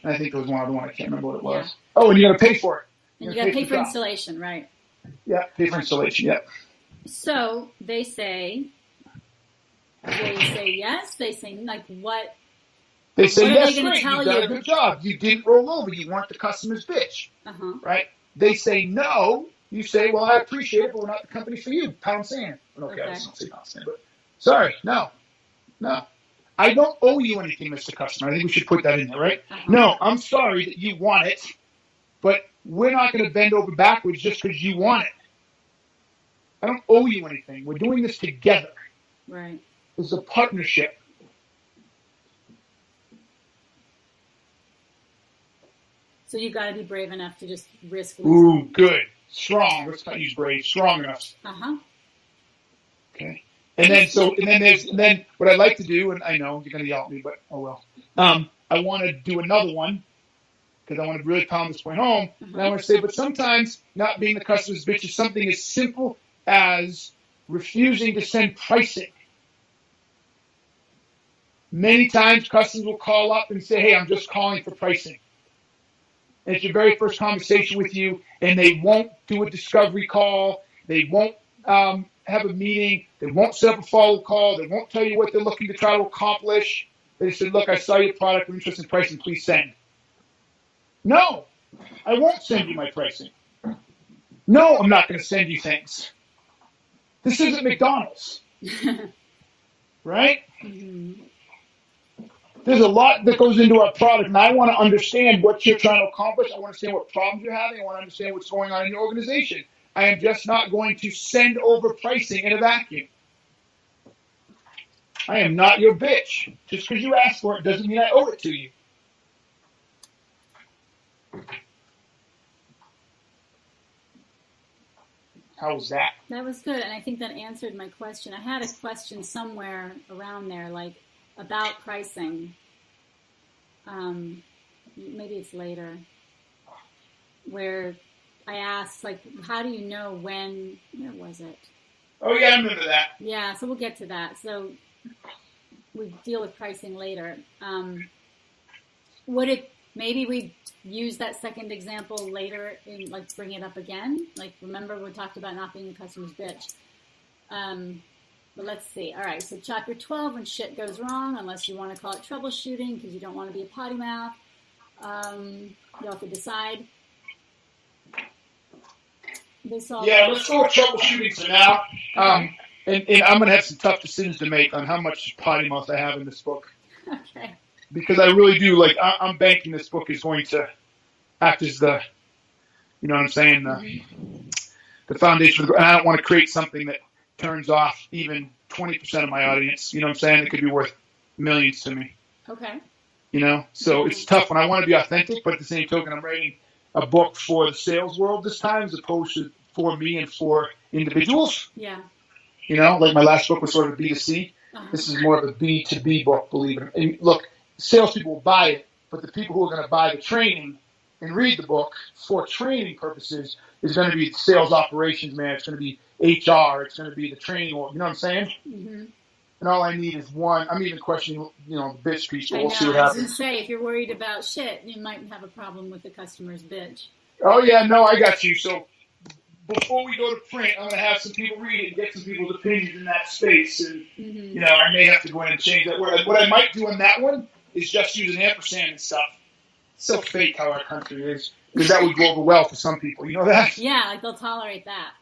And I think there was one other one. I can't remember what it was. Yeah. Oh, and you're going to pay for it. And you got to pay for installation, right? Yeah, pay for installation, yeah. So they say... They say yes. They say what? They say what yes. Are they Great. tell You got a good job. You didn't roll over. You weren't the customer's bitch. Right? They say no. You say, well, I appreciate it, but we're not the company for you. Pound sand. Okay, I don't say pound sand, but sorry, no. I don't owe you anything, Mr. Customer. I think we should put that in there, right? No, I'm sorry that you want it, but we're not going to bend over backwards just because you want it. I don't owe you anything. We're doing this together. Right. It's a partnership. So you've got to be brave enough to just risk losing. Ooh, good. Strong. Let's not use brave. Strong enough. Okay. And then what I'd like to do, and I know you're going to yell at me, but oh well. I want to do another one because I want to really pound this point home. And I want to say, but sometimes not being the customer's bitch is something as simple as refusing to send pricing. Many times customers will call up and say, hey, I'm just calling for pricing. And it's your very first conversation with you, and they won't do a discovery call. They won't have a meeting. They won't set up a follow-up call. They won't tell you what they're looking to try to accomplish. They said, look, I saw your product. I'm interested in pricing. Please send. No, I won't send you my pricing. No, I'm not going to send you things. This isn't McDonald's. right? Mm-hmm. There's a lot that goes into our product, and I want to understand what you're trying to accomplish. I want to understand what problems you're having. I want to understand what's going on in your organization. I am just not going to send over pricing in a vacuum. I am not your bitch. Just because you asked for it doesn't mean I owe it to you. How was that? That was good, and I think that answered my question. I had a question somewhere around there, like about pricing. Maybe it's later, where I asked, like, how do you know when? Where was it? Oh yeah, I remember that. Yeah, so we'll get to that. So we deal with pricing later. Would it maybe we use that second example later and like bring it up again? Like, remember we talked about not being a customer's bitch. But let's see. All right, so chapter 12, when shit goes wrong, unless you want to call it troubleshooting because you don't want to be a potty mouth, you'll have to decide. Let's go with troubleshooting for now. And I'm going to have some tough decisions to make on how much potty mouth I have in this book. Okay. Because I really do, like, I'm banking this book is going to act as the, you know what I'm saying, the foundation. And I don't want to create something that turns off even 20% of my audience. You know what I'm saying? It could be worth millions to me. Okay. You know? So it's tough when I want to be authentic, but at the same token, I'm writing a book for the sales world this time as opposed to for me and for individuals. Yeah. You know, like my last book was sort of a B2C. Uh-huh. This is more of a B2B book, believe it. And look, salespeople will buy it, but the people who are going to buy the training and read the book for training purposes is going to be the sales operations man. It's going to be HR. It's going to be the training. You know what I'm saying? Mm-hmm. And all I need is one. I'm even questioning, you know, the bitch piece, but we'll see what I was happens. going to say, if you're worried about shit, you might have a problem with the customer's bitch. Oh, yeah, no, I got you. So before we go to print, I'm going to have some people read it and get some people's opinions in that space. And, you know, I may have to go in and change that word. What I might do on that one is just use an ampersand and stuff. It's so fake how our country is. Because that would go over well for some people. You know that? Yeah, like they'll tolerate that.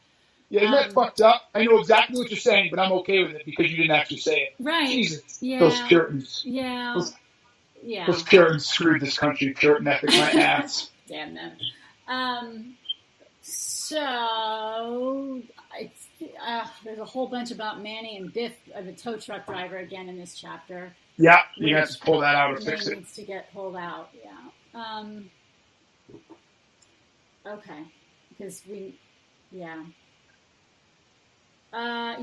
Yeah, isn't that fucked up? I know exactly what you're saying, but I'm okay with it because you didn't actually say it. Right. Jesus. Yeah. Those Puritans. Yeah. Those Puritans screwed this country. Puritan ethic, my ass. Damn them. So, there's a whole bunch about Manny and Biff, the tow truck driver, again in this chapter. Yeah, you have to pull that out or fix it. Needs to get pulled out, yeah. Okay, because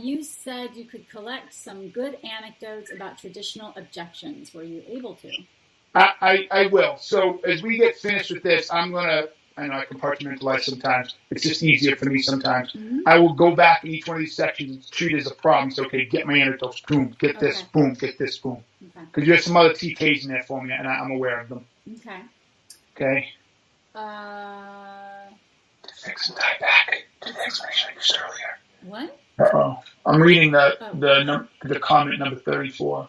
you said you could collect some good anecdotes about traditional objections. Were you able to? I will. So as we get finished with this, I know I compartmentalize sometimes. It's just easier for me sometimes. Mm-hmm. I will go back in each one of these sections and treat it as a problem. So, okay, get my anecdotes, boom, get this, boom, get this, boom. Because you have some other TKs in there for me, and I'm aware of them. Okay. Okay. Fix and tie back to the explanation I used earlier. What? Uh-oh. I'm reading the comment number 34.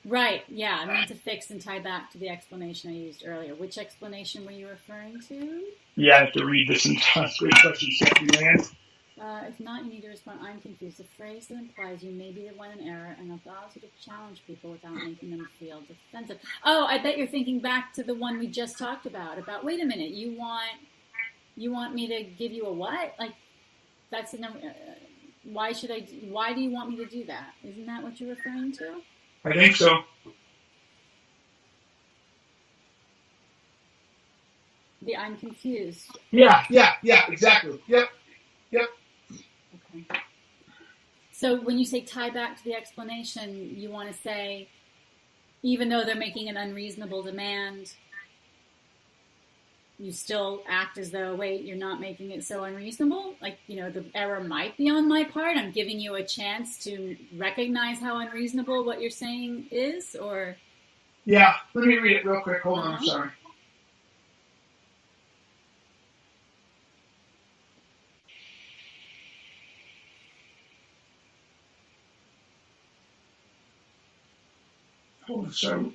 Right, yeah, I need to fix and tie back to the explanation I used earlier. Which explanation were you referring to? Yeah, I have to read this entire great question, Stephanie Land. If not, you need to respond, I'm confused. The phrase that implies you may be the one in error and allows you to challenge people without making them feel defensive. Oh, I bet you're thinking back to the one we just talked about, wait a minute, you want me to give you a what? Like, that's the number. Why do you want me to do that? Isn't that what you're referring to? I think so. I'm confused. Yeah, exactly. Yep. Okay. So when you say tie back to the explanation, you want to say, even though they're making an unreasonable demand, you still act as though, wait, you're not making it so unreasonable? Like, the error might be on my part. I'm giving you a chance to recognize how unreasonable what you're saying is, or? Yeah, let me read it real quick. Hold on, I'm sorry. Hold on, sorry.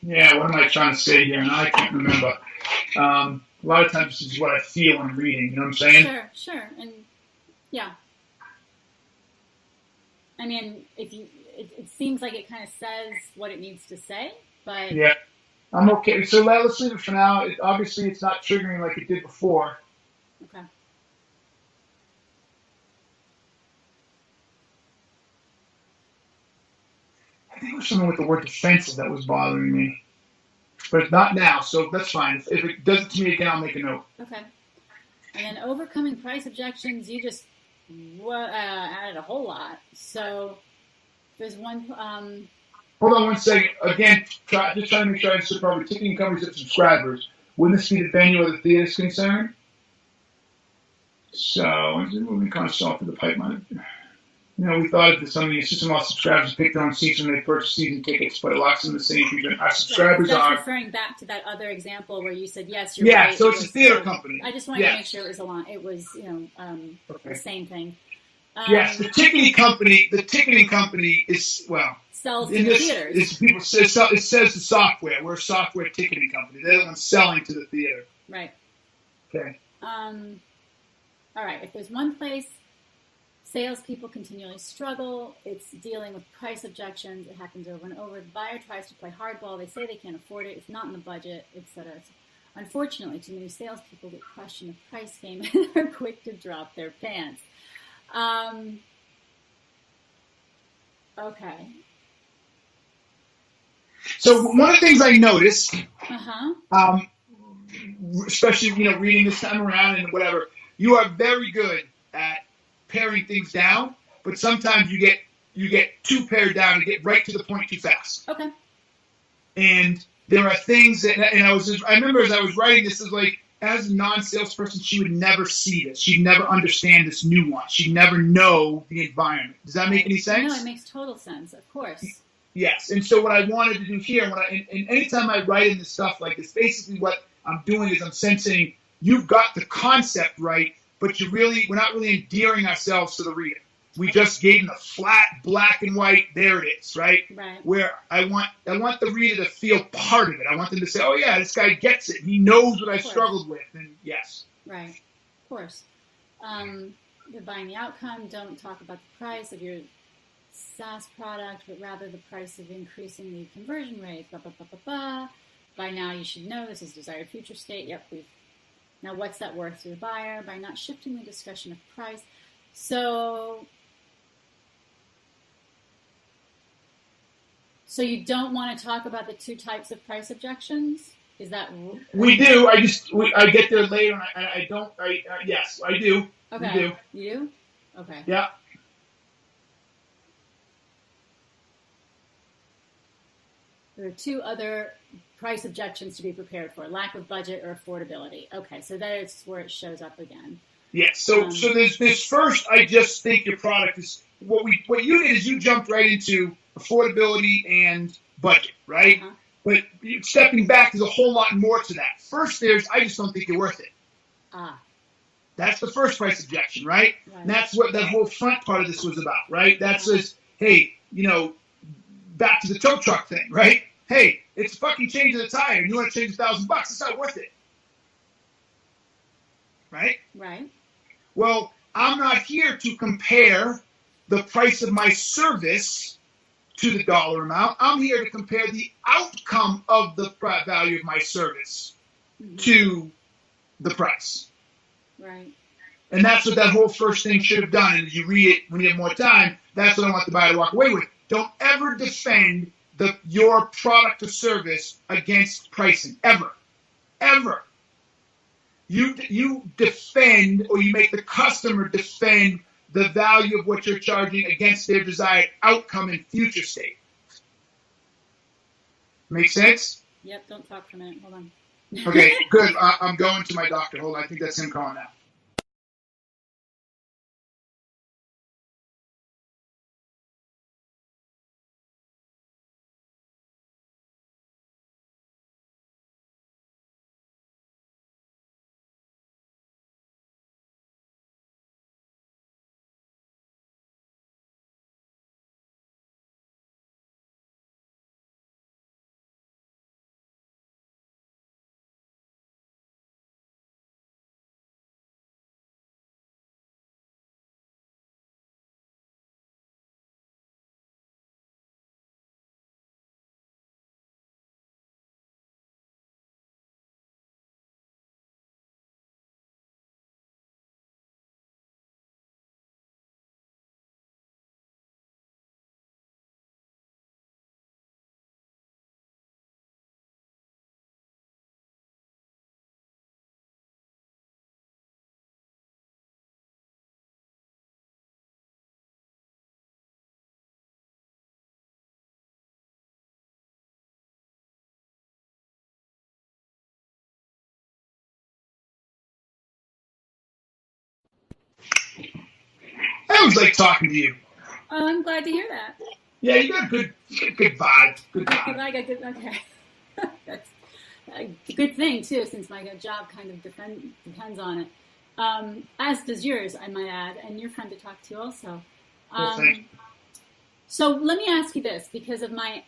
Yeah, what am I trying to say here? And I can't remember. A lot of times this is what I feel when I'm reading. You know what I'm saying? Sure, and yeah. I mean, if you, it seems like it kind of says what it needs to say, but Yeah, I'm okay. So let's leave it for now. Obviously, it's not triggering like it did before. okay. I think it was something with the word defensive that was bothering me, but it's not now. So that's fine. If it does it to me again, I'll make a note. Okay. And then overcoming price objections, you just added a whole lot. So there's one. Hold on one second. Again, just trying to make sure I understood probably. Ticketing companies have subscribers. Wouldn't this be the venue or the theater is concerned? So, moving kind of soft to the pipeline. We thought that some of the system lost subscribers picked their own seats when they purchased season tickets, but it locks in the same treatment. Our subscribers that's are. referring back to that other example where you said, yes, you're Yeah, right. so it's a theater company. I just wanted to make sure it was it was, Okay. the same thing. Yes, the ticketing company is, well, sells to the theaters. It says the software. We're a software ticketing company. They're the ones selling to the theater. Right. Okay. All right. If there's one place salespeople continually struggle, it's dealing with price objections. It happens over and over. The buyer tries to play hardball. They say they can't afford it. It's not in the budget, etc. Unfortunately, too many salespeople get crushed in the price game and are quick to drop their pants. Okay. So one of the things I noticed, especially reading this time around and whatever, you are very good at paring things down, but sometimes you get too pared down and get right to the point too fast. Okay. And there are things that, and I remember as I was writing this, is like, as a non-salesperson, she would never see this. She'd never understand this nuance. She'd never know the environment. Does that make any sense? No, it makes total sense. Of course. Yes. And so what I wanted to do here, and anytime I write in this stuff like this, basically what I'm doing is I'm sensing you've got the concept right, but we're not really endearing ourselves to the reader. We just gave them the flat black and white. There it is, right? Right. Where I want the reader to feel part of it. I want them to say, "Oh yeah, this guy gets it. He knows what I struggled with." And yes. Right. Of course. You're buying the outcome. Don't talk about the price of your SaaS product, but rather the price of increasing the conversion rate. Blah blah blah blah blah. By now, you should know this is desired future state. Yep. Now, what's that worth to the buyer? By not shifting the discussion of price. So you don't want to talk about the two types of price objections? Is that we do? I get there later, and I don't. Yes, I do. Okay. We do. You do? Okay. Yeah. There are two other price objections to be prepared for: lack of budget or affordability. Okay, so that is where it shows up again. Yes. So there's this first. I just think your product is what you did is you jumped right into affordability and budget, right? Uh-huh. But stepping back, there's a whole lot more to that. First, I just don't think you're worth it. That's the first price objection, right? And that's what that whole front part of this was about, right? That says, hey, back to the tow truck thing, right? Hey, it's fucking changing the tire, and you want to change $1,000? It's not worth it, right? Right. Well, I'm not here to compare the price of my service to the dollar amount. I'm here to compare the outcome of the value of my service to the price. Right. And that's what that whole first thing should have done. And as you read it when you have more time, that's what I want the buyer to walk away with. Don't ever defend your product or service against pricing. Ever. Ever. You defend, or you make the customer defend the value of what you're charging against their desired outcome in future state. Make sense? Yep, don't talk for a minute. Hold on. Okay, good. I'm going to my doctor. Hold on. I think that's him calling now. always like talking to you. Oh, I'm glad to hear that. Yeah, you got a good vibe. Good vibe. I got good. Okay, that's a good thing too, since my job kind of depends on it. As does yours, I might add, and you're fun to talk to also. So let me ask you this, because of my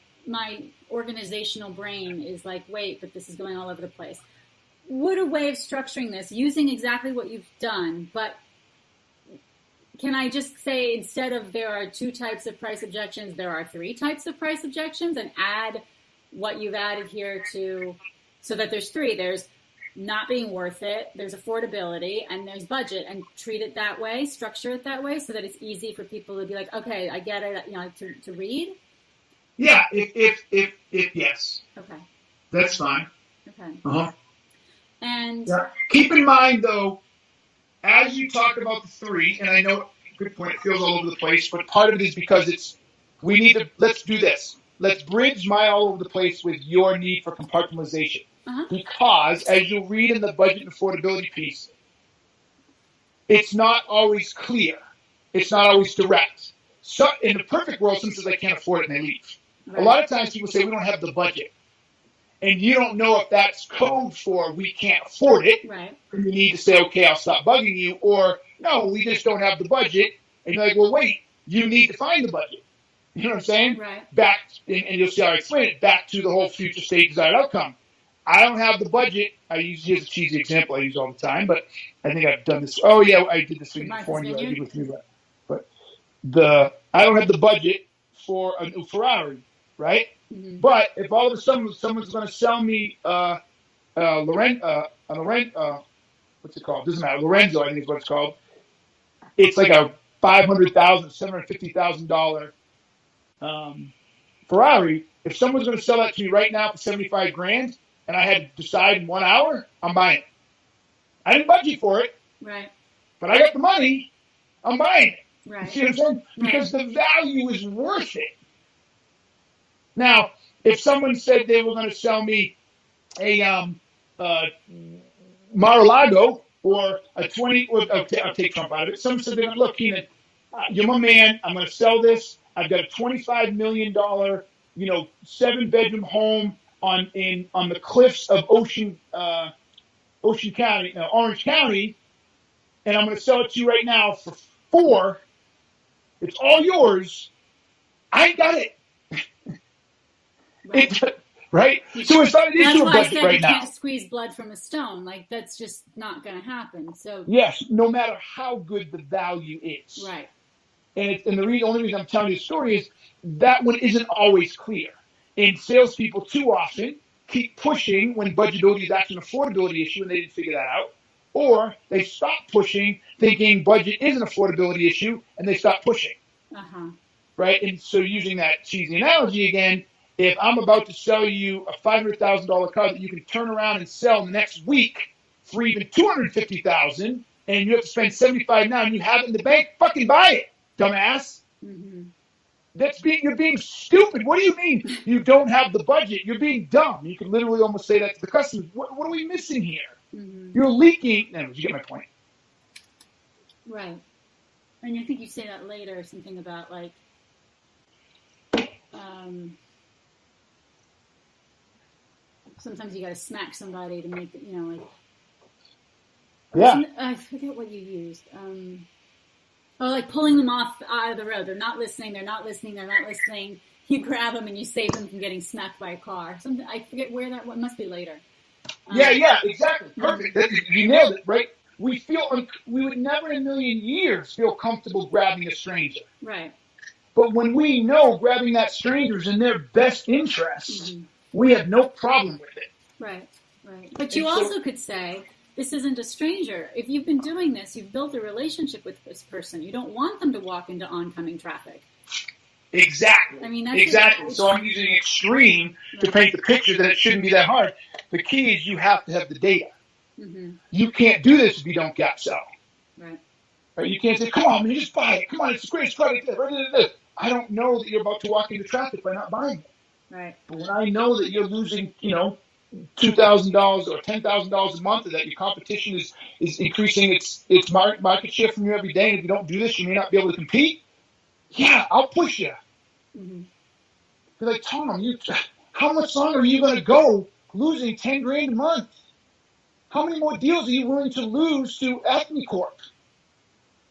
organizational brain is like, wait, but this is going all over the place. Would a way of structuring this, using exactly what you've done, but can I just say, instead of there are 2 types of price objections, there are 3 types of price objections, and add what you've added here to, so that there's 3. There's not being worth it, there's affordability, and there's budget, and treat it that way, structure it that way, so that it's easy for people to be like, okay, I get it, to read? Yeah, if yes. Okay. That's fine. Okay. Uh-huh. And keep in mind, though, as you talk about the 3, and I know, good point, it feels all over the place, but part of it is because let's do this. Let's bridge my all over the place with your need for compartmentalization. Uh-huh. Because, as you'll read in the budget and affordability piece, it's not always clear. It's not always direct. So, in the perfect world, someone says, I can't afford it, and they leave. Right. A lot of times people say, we don't have the budget. And you don't know if that's code for we can't afford it. Right. And you need to say, okay, I'll stop bugging you. Or, no, we just don't have the budget. And you're like, well, wait, you need to find the budget. You know what I'm saying? Right. Back, and you'll see how I explain it, back to the whole future state desired outcome. I don't have the budget. Here's a cheesy example I use all the time, but I think I've done this. Oh, yeah, I did this thing before. I did with you. But I don't have the budget for a new Ferrari, right? Mm-hmm. But if all of a sudden someone's going to sell me what's it called? Doesn't matter. Lorenzo, I think is what it's called. It's like a $500,000, $750,000 Ferrari. If someone's going to sell that to me right now for $75,000, and I had to decide in 1 hour, I'm buying it. I didn't budget for it, right? But I got the money. I'm buying it. Right. You see what I'm saying? Because the value is worth it. Now, if someone said they were going to sell me a Mar-a-Lago or a 20, I'll take Trump out of it. Someone said, look, Keenan, you're my man. I'm going to sell this. I've got a $25 million, 7-bedroom home on the cliffs of Ocean County, Orange County, and I'm going to sell it to you right now for $4. It's all yours. I ain't got it. Right? So it's not an issue of budget right now. You can't squeeze blood from a stone. Like, that's just not going to happen. So yes, no matter how good the value is. Right. And the only reason I'm telling you the story is that one isn't always clear. And salespeople too often keep pushing when budgetability is actually an affordability issue and they didn't figure that out. Or they stop pushing thinking budget is an affordability issue and they stop pushing. Uh-huh. Right? And so using that cheesy analogy again, if I'm about to sell you a $500,000 car that you can turn around and sell next week for even $250,000 and you have to spend $75,000 now and you have it in the bank, fucking buy it, dumbass. Mm-hmm. You're being stupid. What do you mean you don't have the budget? You're being dumb. You can literally almost say that to the customers. What are we missing here? Mm-hmm. You're leaking. Anyways, you get my point. Right. And I think you say that later, something about like, sometimes you got to smack somebody to make it, like. Yeah. I forget what you used. Like pulling them out of the road. They're not listening. You grab them and you save them from getting smacked by a car. Something I forget where that. What must be later. Yeah, exactly. Perfect. You nailed it, right? We would never in a million years feel comfortable grabbing a stranger. Right. But when we know grabbing that stranger is in their best interest, we have no problem with it. Right. But you also could say, this isn't a stranger. If you've been doing this, you've built a relationship with this person. You don't want them to walk into oncoming traffic. Exactly. I mean, that's exactly. So I'm using extreme to paint the picture that it shouldn't be that hard. The key is you have to have the data. Mm-hmm. You can't do this if you don't get so. Right. You can't say, come on, man, just buy it. Come on, it's great. It's great. I don't know that you're about to walk into traffic by not buying it. Right. But when I know that you're losing, $2,000 or $10,000 a month, or that your competition is increasing its market share from you every day, and if you don't do this, you may not be able to compete. Yeah, I'll push you. Mm-hmm. Be like, Tom, how much longer are you going to go losing $10,000 a month? How many more deals are you willing to lose to Acme Corp?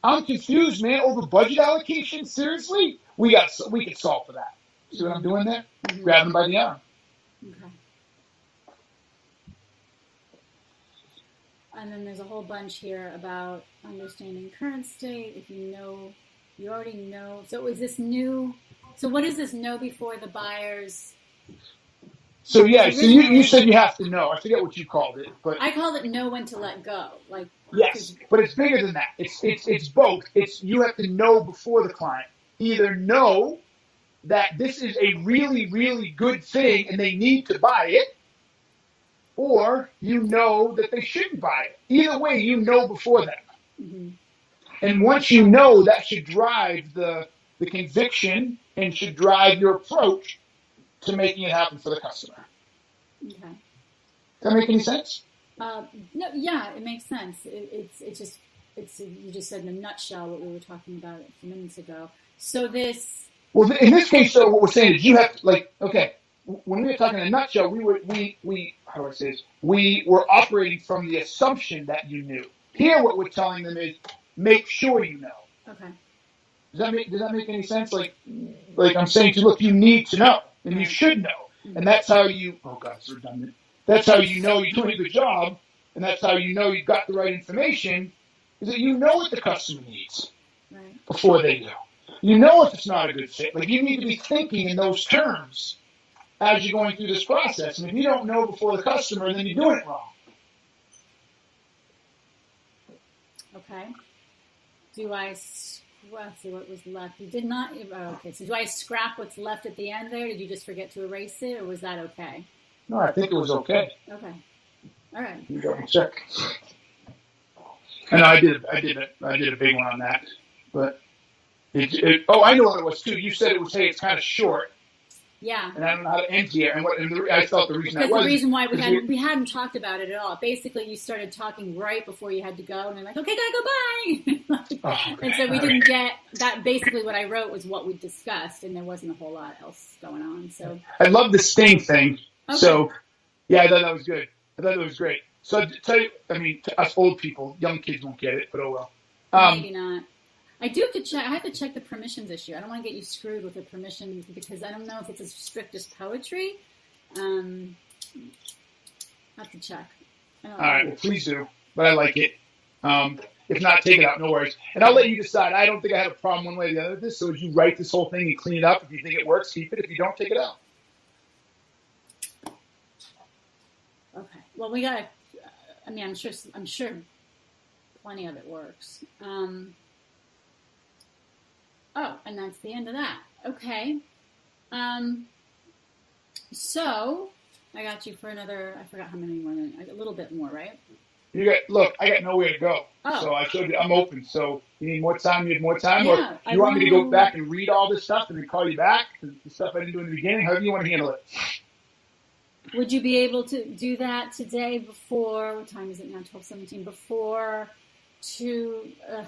I'm confused, man. Over budget allocation? Seriously? We could solve for that. See what I'm doing there? Mm-hmm. Grab them by the arm. Okay. And then there's a whole bunch here about understanding current state. If you already know. So is this new? So what is this know before the buyers? So yeah, so you said you have to know. I forget what you called it, but I called it know when to let go. Yes, but it's bigger than that. It's both. It's you have to know before the client. Either know that this is a really, really good thing and they need to buy it, or you know that they shouldn't buy it. Either way, you know before them. Mm-hmm. And once you know, that should drive the conviction and should drive your approach to making it happen for the customer. Okay. Does that make any sense? No, yeah, it makes sense. You just said in a nutshell what we were talking about a few minutes ago. So well, in this case, though, what we're saying is you have to, okay, when we were talking in a nutshell, we how do I say this? We were operating from the assumption that you knew. Here, what we're telling them is make sure you know. Okay. Does that make any sense? Like I'm saying to you, look, you need to know, and you should know, and that's how you. Oh God, it's redundant. That's how you know you're doing a good job, and that's how you know you've got the right information, is that you know what the customer needs before they do. You know if it's not a good fit. Like, you need to be thinking in those terms as you're going through this process. And if you don't know before the customer, then you're doing it wrong. Okay. Let's see what was left. You did not. Okay. So do I scrap what's left at the end there? Did you just forget to erase it, or was that okay? No, I think it was okay. Okay. All right. You double check. And I did a big one on that, but I know what it was too. You said it was, hey, it's kind of short. Yeah. And I don't know how to end here. And I felt the reason that was. The reason why we hadn't talked about it at all. Basically, you started talking right before you had to go, and I'm like, okay, gotta go, bye. And so we didn't get that. Basically, what I wrote was what we discussed, and there wasn't a whole lot else going on. So I love the sting thing. Okay. So yeah, I thought that was good. I thought it was great. So to tell you, to us old people, young kids won't get it, but oh well. Maybe not. I do have to check. I have to check the permissions issue. I don't want to get you screwed with the permissions because I don't know if it's as strict as poetry. I have to check. All right, well, please do. But I like it. If not, take it out. No worries. And I'll let you decide. I don't think I have a problem one way or the other with this. So as you write this whole thing and clean it up, if you think it works, keep it. If you don't, take it out. Okay. Well, we got. I'm sure plenty of it works. And that's the end of that. Okay. So I got you for another. I forgot how many more. A little bit more, right? I got nowhere to go. Oh. So I showed you I'm open. So you need more time. You need more time, yeah, or you want me to go back and read all this stuff and then call you back? The stuff I didn't do in the beginning. However you want to handle it. Would you be able to do that today before, what time is it now, 12:17, before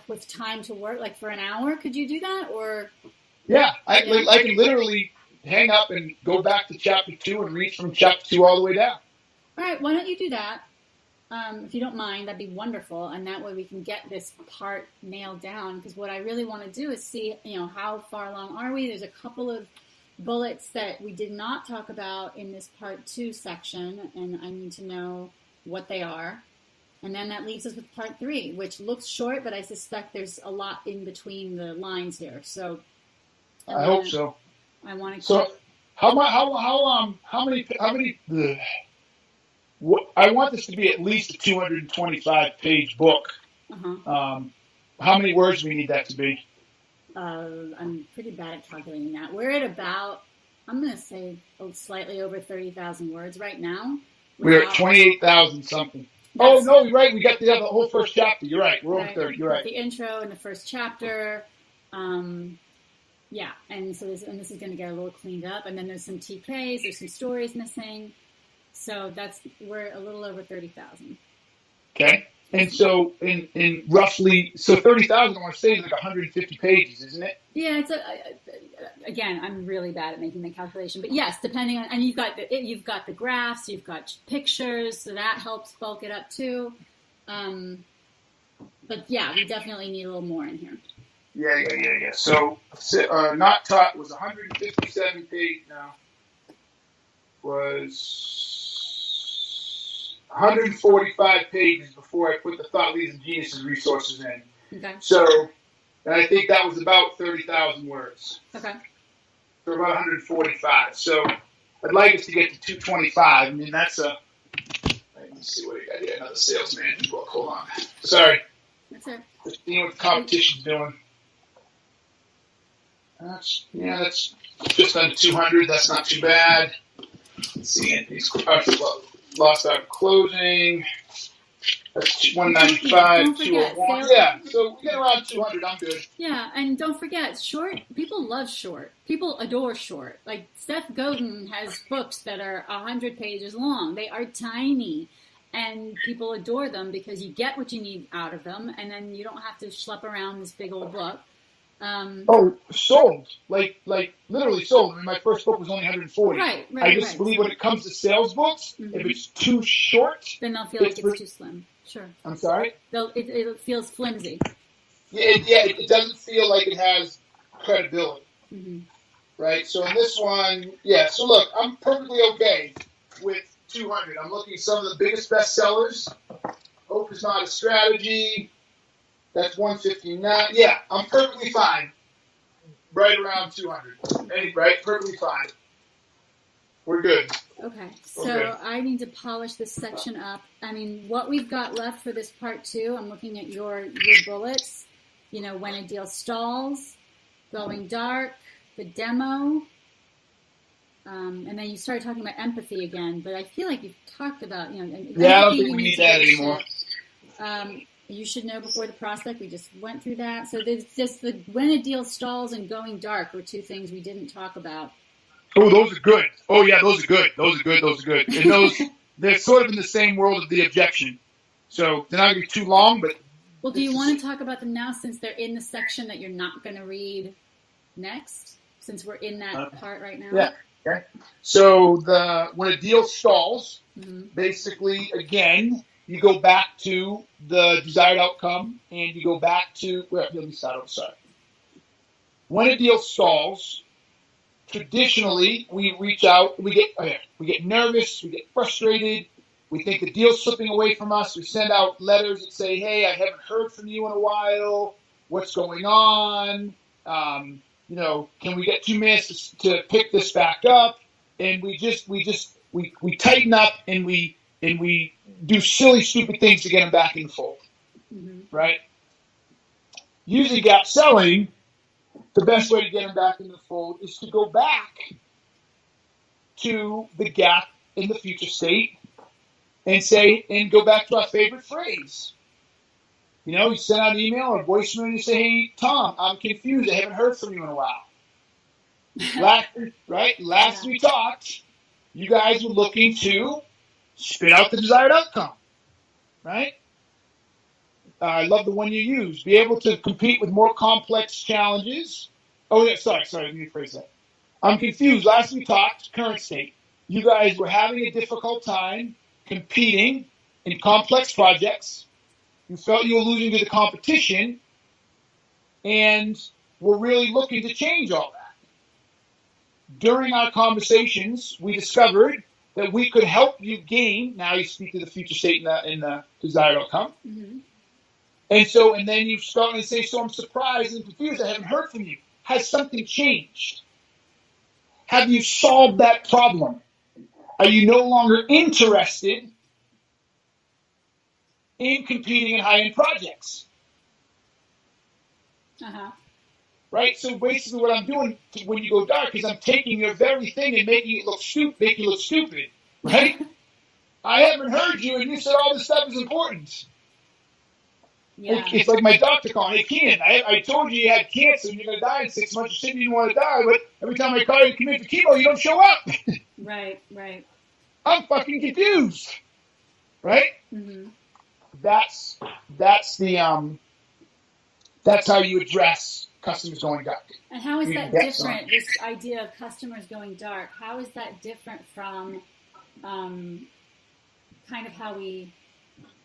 with time to work, like for an hour? Could you do that? Or yeah, I can literally hang up and go back to chapter 2 and read from chapter 2 all the way down. All right, why don't you do that? If you don't mind, that'd be wonderful. And that way we can get this part nailed down, because what I really want to do is see, how far along are we? There's a couple of bullets that we did not talk about in this part 2 section, and I need to know what they are. And then that leaves us with part 3, which looks short, but I suspect there's a lot in between the lines here. So I hope so. I want to. So how many? I want this to be at least a 225-page book. Uh-huh. How many words do we need that to be? I'm pretty bad at calculating that. We're at about, I'm going to say, slightly over 30,000 words right now. We're at 28,000 something. Oh, no, you're right. We got the whole first chapter. You're right. We're over 30. You're right. The intro and the first chapter. Yeah, and so this is going to get a little cleaned up. And then there's some TKs. There's some stories missing. So we're a little over 30,000. Okay. And so in roughly, so 30,000, I want to say, is like 150 pages, isn't it? Yeah, again, I'm really bad at making the calculation, but yes, depending on, and you've got the graphs, you've got pictures, so that helps bulk it up too. But yeah, we definitely need a little more in here. Yeah. So Not Taught was 157 pages now. Was 145 pages before I put the Thought Leaders and Geniuses resources in. Okay. So, and I think that was about 30,000 words. Okay. So about 145. So I'd like us to get to 225. I mean, that's let me see what I got here. Another salesman book. Hold on. Sorry. That's it. Just seeing what the competition's doing. That's just under 200. That's not too bad. Let's see. Lost Art of Closing. That's 195, 201. Yeah, so we get around 200. I'm good. Yeah, and don't forget, people love short. People adore short. Like Seth Godin has books that are 100 pages long. They are tiny, and people adore them because you get what you need out of them, and then you don't have to schlep around this big old book. Sold. Like literally sold. I mean, my first book was only 140. Right. I just believe when it comes to sales books, if it's too short, then they'll feel like it's too slim. Sure. I'm sorry? It feels flimsy. It doesn't feel like it has credibility. Mm-hmm. Right? So in this one, so look, I'm perfectly okay with 200. I'm looking at some of the biggest bestsellers. Hope is Not a Strategy. That's 159. Yeah, I'm perfectly fine. Right around 200. Right? Perfectly fine. We're good. Okay, so I need to polish this section up. I mean, what we've got left for this part 2, I'm looking at your bullets. When a deal stalls, going dark, the demo, and then you started talking about empathy again. But I feel like you've talked about, I don't think we need that anymore. You should know before the prospect. We just went through that. So there's just when a deal stalls and going dark were 2 things we didn't talk about. Oh, those are good. Oh, yeah, those are good. And they're sort of in the same world of the objection. So they're not going to be too long, but... Well, do you want to talk about them now since they're in the section that you're not going to read next? Since we're in that part right now? Yeah. Okay. So when a deal stalls, basically, again... You go back to the desired outcome, and you go back to... Let me start over. Sorry. When a deal stalls, traditionally, we reach out, we get nervous, we get frustrated, we think the deal's slipping away from us, we send out letters that say, hey, I haven't heard from you in a while, what's going on, can we get 2 minutes to pick this back up? And we tighten up, and we do silly, stupid things to get them back in the fold, right? Usually gap selling, the best way to get them back in the fold is to go back to the gap in the future state and go back to our favorite phrase. You send out an email or voicemail and you say, hey, Tom, I'm confused. I haven't heard from you in a while. Last we talked, you guys were looking to spit out the desired outcome, right? I love the one you use. Be able to compete with more complex challenges. Oh, yeah, sorry, let me rephrase that. I'm confused. Last we talked, current state. You guys were having a difficult time competing in complex projects. You felt you were losing to the competition, and were really looking to change all that. During our conversations, we discovered that we could help you gain, now you speak to the future state in the desired outcome. And then you start and say, so I'm surprised and confused, I haven't heard from you. Has something changed? Have you solved that problem? Are you no longer interested in competing in high-end projects? Right? So basically what I'm doing when you go dark is I'm taking your very thing and making you look stupid, right? I haven't heard you, and you said all this stuff is important. Yeah. It's like my doctor calling, hey, Keenan, I told you had cancer and you're going to die in 6 months. You said you didn't want to die, but every time I call you to come in for chemo, you don't show up. Right. I'm fucking confused, right? Mm-hmm. That's the that's how you address customers going dark. And how is that different? This idea of customers going dark, how is that different from kind of how we,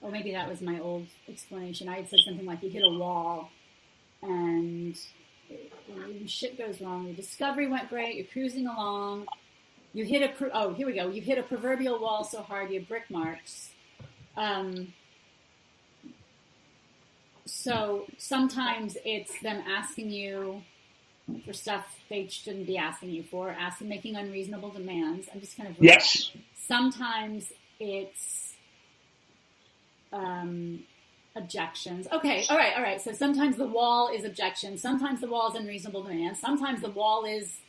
or maybe that was my old explanation. I had said something like you hit a wall and shit goes wrong. Your discovery went great. You're cruising along. You hit here we go. You hit a proverbial wall so hard you have brick marks. So sometimes it's them asking you for stuff they shouldn't be asking you for, making unreasonable demands. I'm just kind of yes. Sometimes it's objections. Okay, all right. So sometimes the wall is objections. Sometimes the wall is unreasonable demands. Sometimes the wall is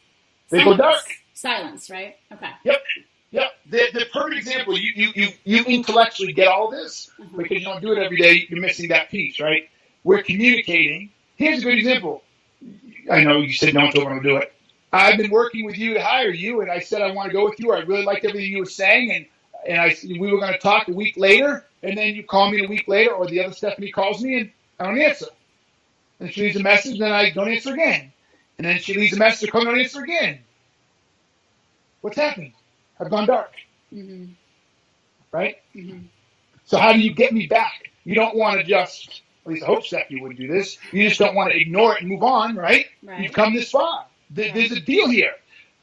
they go dark. Silence, right? Okay. Yep. The perfect example. You intellectually get all this because you don't do it every day. You're missing that piece, right? We're communicating. Here's a good example. I know you said don't want to do it. I've been working with you to hire you, and I said I want to go with you. I really liked everything you were saying, and we were going to talk a week later, and then you call me a week later, or the other Stephanie calls me, and I don't answer. And she leaves a message, and I don't answer again. And then she leaves a message, I don't answer again. What's happening? I've gone dark. Mm-hmm. Right? Mm-hmm. So how do you get me back? You don't want to just, at least I hope Stephanie wouldn't do this, you just don't want to ignore it and move on, right? You've come this far. There's a deal here,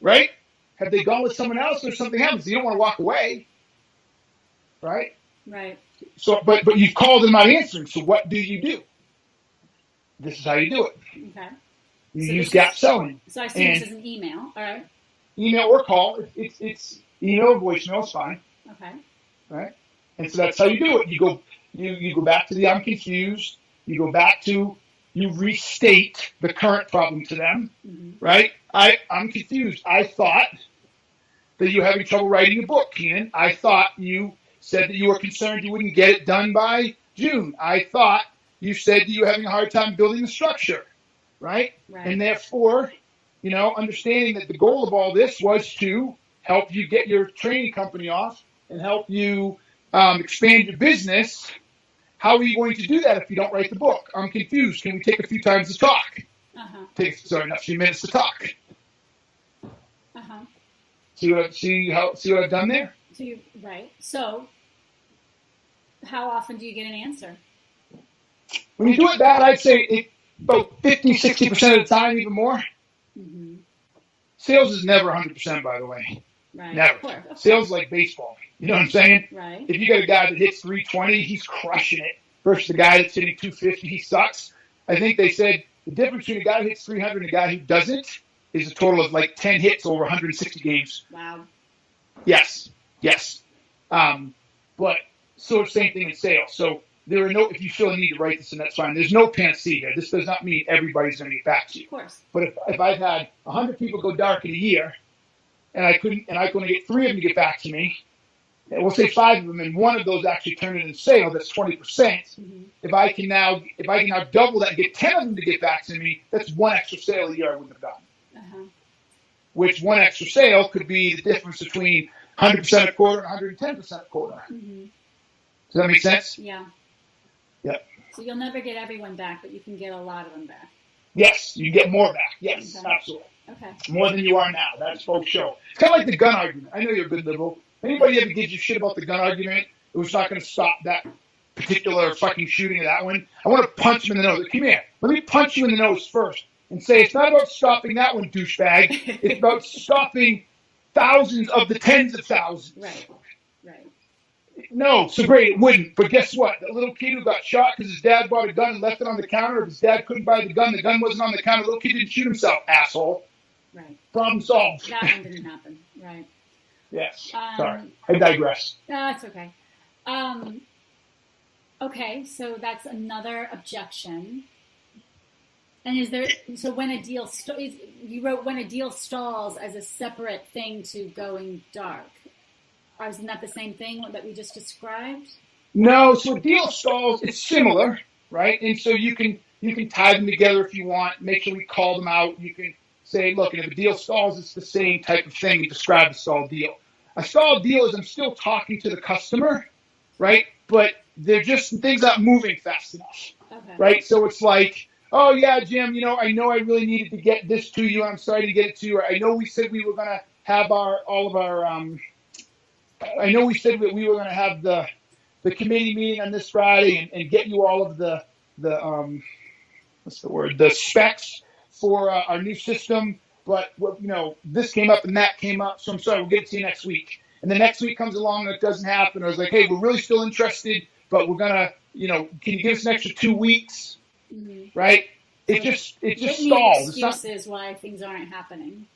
right? Have they gone with someone else or something happens? You don't want to walk away, right? Right. So, but you've called and not answering, so what do you do? This is how you do it. Okay. You use gap selling. So I see this as an email, all right? Email or call. It's email or voicemail is fine. Okay. Right? And so that's how you do it. You go back to the I'm confused. You go back to you restate the current problem to them. Mm-hmm. Right? I'm confused. I thought that you were having trouble writing a book, Keenan. I thought you said that you were concerned you wouldn't get it done by June. I thought you said that you were having a hard time building the structure. Right? And therefore, understanding that the goal of all this was to help you get your training company off and help you expand your business. How are you going to do that if you don't write the book? I'm confused. Can we take a few times to talk? Not a few minutes to talk. See what I've done there? Right. So, how often do you get an answer? When you do it that, I'd say about 50, 60% of the time, even more. Mm-hmm. Sales is never 100%, by the way. Right. Never. Of course. Sales is like baseball. You know what I'm saying? Right. If you got a guy that hits 320, he's crushing it. Versus the guy that's hitting 250, he sucks. I think they said the difference between a guy who hits 300 and a guy who doesn't is a total of like 10 hits over 160 games. Wow. Yes. But so same thing in sales. So there are no, if you feel a need to write this, and that's fine. There's no panacea here. This does not mean everybody's going to get back to you. Of course. But if I've had 100 people go dark in a year, and I couldn't get 3 of them to get back to me, and we'll say 5 of them, and 1 of those actually turn it into sale. That's 20%. Mm-hmm. If I can now double that and get 10 of them to get back to me, that's 1 extra sale a year I wouldn't have done. Which 1 extra sale could be the difference between 100% a quarter and 110% a quarter. Mm-hmm. Does that make sense? Yeah. Yep. So you'll never get everyone back, but you can get a lot of them back. Yes, you get more back. Yes, okay. Absolutely. Okay. More than you are now. That's folks show. It's kind of like the gun argument. I know you're a good liberal. Anybody ever gives you shit about the gun argument, it was not going to stop that particular fucking shooting of that one. I want to punch him in the nose. Come here. Let me punch you in the nose first and say it's not about stopping that one, douchebag. It's about stopping thousands of the tens of thousands. Right. No, so great, it wouldn't. But guess what? That little kid who got shot because his dad bought a gun and left it on the counter. If his dad couldn't buy the gun wasn't on the counter. The little kid didn't shoot himself, asshole. Right. Problem solved. That one didn't happen. Right. Yes. Sorry. I digress. No, that's okay. Okay, so that's another objection. And when a deal you wrote when a deal stalls as a separate thing to going dark. Isn't that the same thing that we just described? No, so a deal stalls, it's similar, right? And so you can tie them together if you want, make sure we call them out. You can say, look, and if a deal stalls, it's the same type of thing. You describe the stalled deal. A stalled deal is I'm still talking to the customer, right? But they're just things not moving fast enough, right? So it's like, oh yeah, Jim, I know I really needed to get this to you. I'm sorry to get it to you. I know we said we were going to have I know we said that we were going to have the committee meeting on this Friday and get you all of the what's the word? The specs for our new system. But this came up and that came up, so I'm sorry. We'll get it to you next week. And the next week comes along and it doesn't happen. I was like, hey, we're really still interested, but we're gonna, can you give us an extra 2 weeks? Mm-hmm. Right? It just stalls. Excuses why things aren't happening.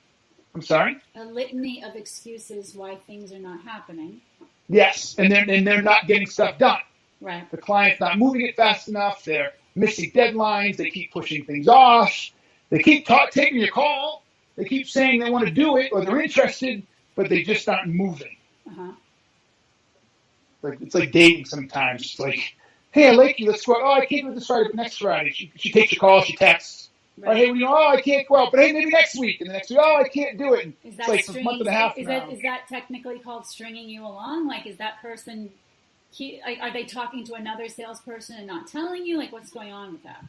I'm sorry? A litany of excuses why things are not happening. Yes, and they're not getting stuff done. Right. The client's not moving it fast enough. They're missing deadlines. They keep pushing things off. They keep taking your call. They keep saying they want to do it or they're interested, but they just aren't moving. Uh-huh. It's like dating sometimes. It's like, hey, I like you. Let's go out. Oh, I can't do it this Friday, but next Friday. She takes your call. She texts. Right. Or, hey, I can't go out, but hey, maybe next week. And the next week, I can't do it. And is that it's like a month and a half now. Is that technically called stringing you along? Like, is that person, are they talking to another salesperson and not telling you? Like, what's going on with that?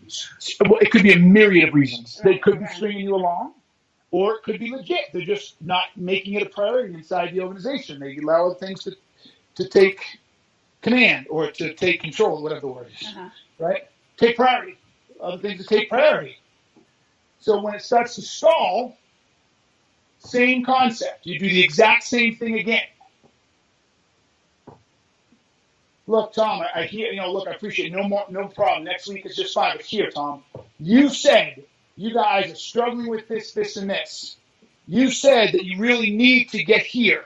Well, it could be a myriad of reasons. Right. They could be stringing you along. Or it could be legit. They're just not making it a priority inside the organization. They allow other things to take command or to take control, whatever the word is. Uh-huh. Right? Take priority. Other things to take priority. So when it starts to stall, same concept. You do the exact same thing again. Look, Tom, I hear, look, I appreciate it. No problem. Next week is just fine. But here, Tom, you said you guys are struggling with this, and this. You said that you really need to get here.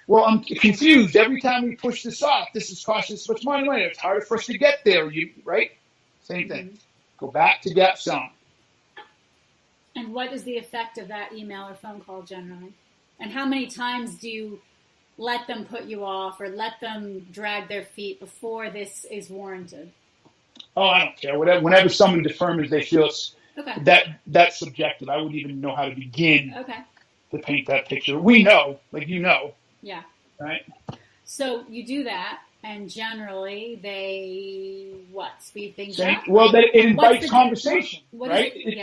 Well, I'm confused. Every time we push this off, this is costing us so much money. It's harder for us to get there, right? Same thing. Go back to get some. And what is the effect of that email or phone call generally? And how many times do you let them put you off or let them drag their feet before this is warranted? Oh, I don't care. Whenever someone determines they feel it's that's subjective. I wouldn't even know how to begin to paint that picture. We know, like Yeah. Right? So you do that, and generally they, speed things up? Well, it invites conversation, right? It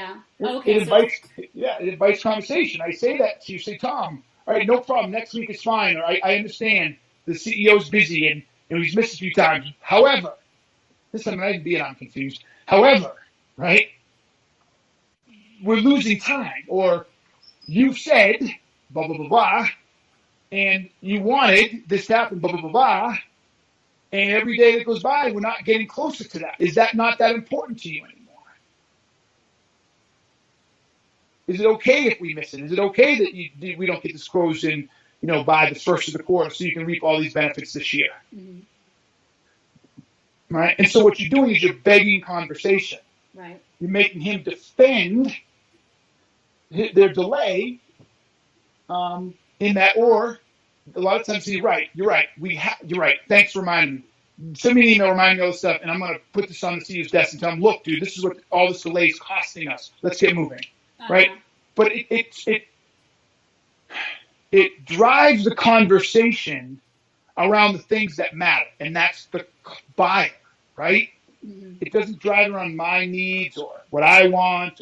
invites conversation. I say that to you, say, Tom, all right, no problem. Next week is fine. Or I understand the CEO's busy and he's missed a few times. However, this time I'm confused. However, right? We're losing time, or you said blah blah blah blah, and you wanted this to happen blah blah blah blah, and every day that goes by, we're not getting closer to that. Is that not that important to you anymore? Is it okay if we miss it? Is it okay that we don't get this closed in, by the first of the quarter, so you can reap all these benefits this year? Mm-hmm. Right, and so what you're doing is you're begging conversation. Right. You're making him defend their delay in that, or a lot of times you're right. You're right. Thanks for reminding me. Send me an email reminding me all this stuff, and I'm going to put this on the CEO's desk and tell him, look, dude, this is what all this delay is costing us. Let's get moving. Right? But it drives the conversation around the things that matter, and that's the buyer, right? Mm-hmm. It doesn't drive around my needs or what I want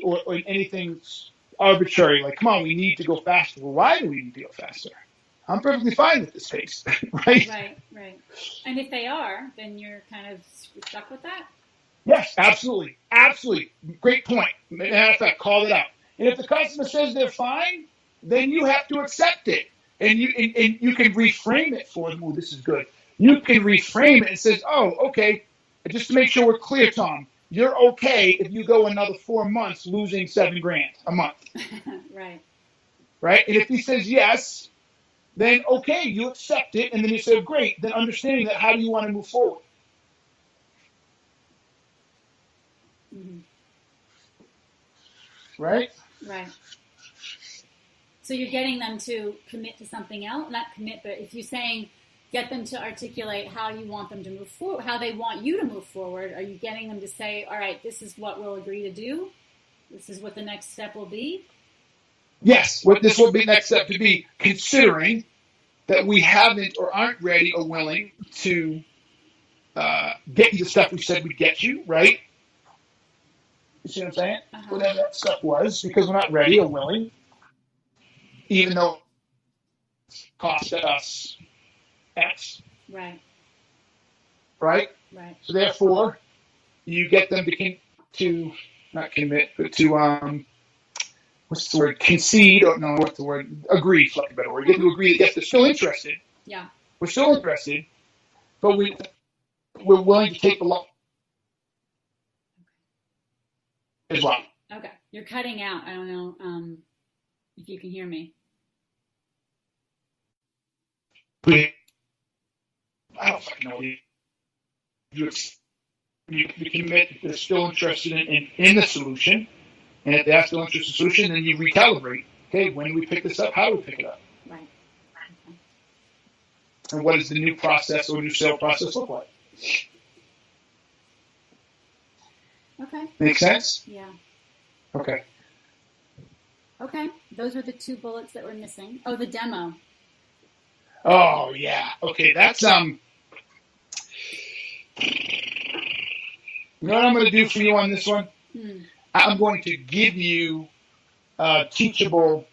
or anything arbitrary. Like, come on, we need to go faster. Well, why do we need to go faster? I'm perfectly fine with this pace, right? Right. And if they are, then you're kind of stuck with that? Yes, absolutely. Great point. Matter of fact, call it out. And if the customer says they're fine, then you have to accept it. And you can reframe it for them. Oh, this is good. You can reframe it and says, oh, okay, just to make sure we're clear, Tom, you're okay if you go another 4 months losing $7,000 a month. Right. And if he says yes, then okay, you accept it, and then you say, great, then understanding that, how do you want to move forward? Mm-hmm. Right? So you're getting them to commit to something else, not commit, but if you're saying get them to articulate how you want them to move forward, how they want you to move forward, are you getting them to say, all right, this is what we'll agree to do? This is what the next step will be? Yes, what this will be next step to be, considering that we haven't or aren't ready or willing to get you the stuff we said we'd get you, right? You see what I'm saying? Whatever that stuff was, because we're not ready or willing, even though it cost us X. Right. Right? Right. So therefore, you get them to not commit, but to what's the word? Concede, or no, what's the word? Agree, like a better word. You get to agree that yes, they're still interested. Yeah. We're still interested, but we're willing to take the loss as well. Okay. You're cutting out. I don't know if you can hear me. I don't fucking know. You commit that they're still interested in the solution, and if they're still interested in the solution, then you recalibrate. Okay, when do we pick this up? How do we pick it up? Right. Okay. And what does the new process or new sale process look like? Okay. Make sense? Yeah. Okay. Okay. Those were the 2 bullets that were missing. Oh, the demo. Oh yeah. Okay, that's You know what I'm going to do for you on this one? I'm going to give you teachable,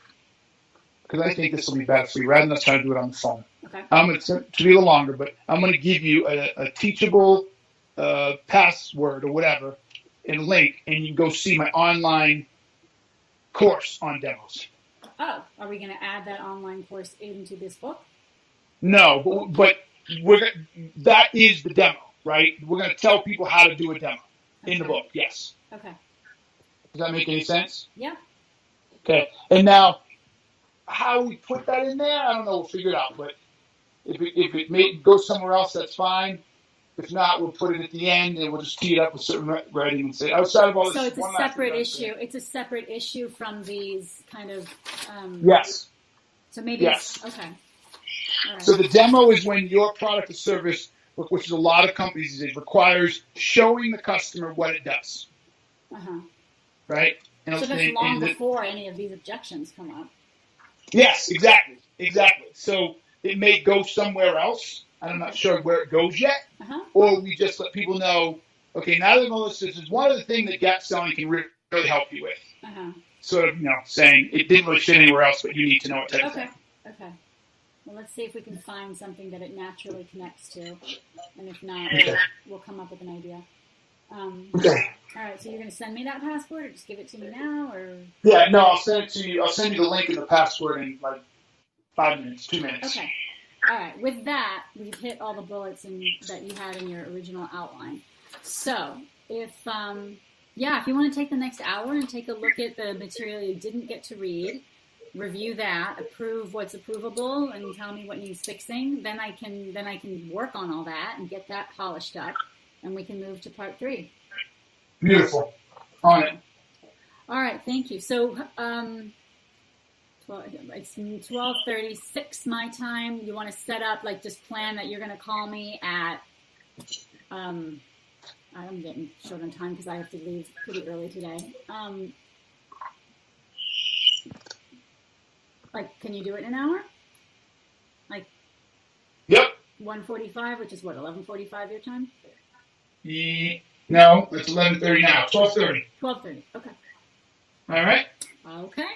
because I think this will be better for you, rather than us trying to do it on the phone. Okay. I'm going to be a little longer, but I'm going to give you a teachable password or whatever, and link, and you can go see my online course on demos. Oh, are we going to add that online course into this book? No, but that is the demo, right? We're going to tell people how to do a demo in the book, yes. Okay. Does that make any sense? Yeah. Okay. And now, how we put that in there, I don't know. We'll figure it out. But if it goes somewhere else, that's fine. If not, we'll put it at the end, and we'll just tee it up with certain writing and say, outside of all this. So it's a separate issue. It's a separate issue from these kind of. Yes. So maybe. Yes. Okay. All right. So the demo is when your product or service, which is a lot of companies, it requires showing the customer what it does. Right? So that's long before any of these objections come up. Yes, exactly. So it may go somewhere else. I'm not sure where it goes yet. Or we just let people know, okay, now that this is one of the things that gap selling can really help you with. Sort of, saying it didn't really fit anywhere else, but you need to know it type of thing. Okay. Well, let's see if we can find something that it naturally connects to. And if not, we'll come up with an idea. Okay. All right, so you're going to send me that password, or just give it to me now, or? Yeah, no, I'll send it to you. I'll send you the link and the password in like 5 minutes, 2 minutes. Okay. All right. With that, we've hit all the bullets that you had in your original outline. So, if you want to take the next hour and take a look at the material you didn't get to read, review that, approve what's approvable, and tell me what needs fixing, then I can work on all that and get that polished up, and we can move to part 3. Beautiful. On it. All right, thank you. So, it's 12:36 my time. You want to set up, just plan that you're going to call me at, I'm getting short on time because I have to leave pretty early today. Can you do it in an hour? Yep. 1:45, which is what, 11:45 your time? No, it's 11:30 now. 12:30. 12:30. Okay. All right. Okay.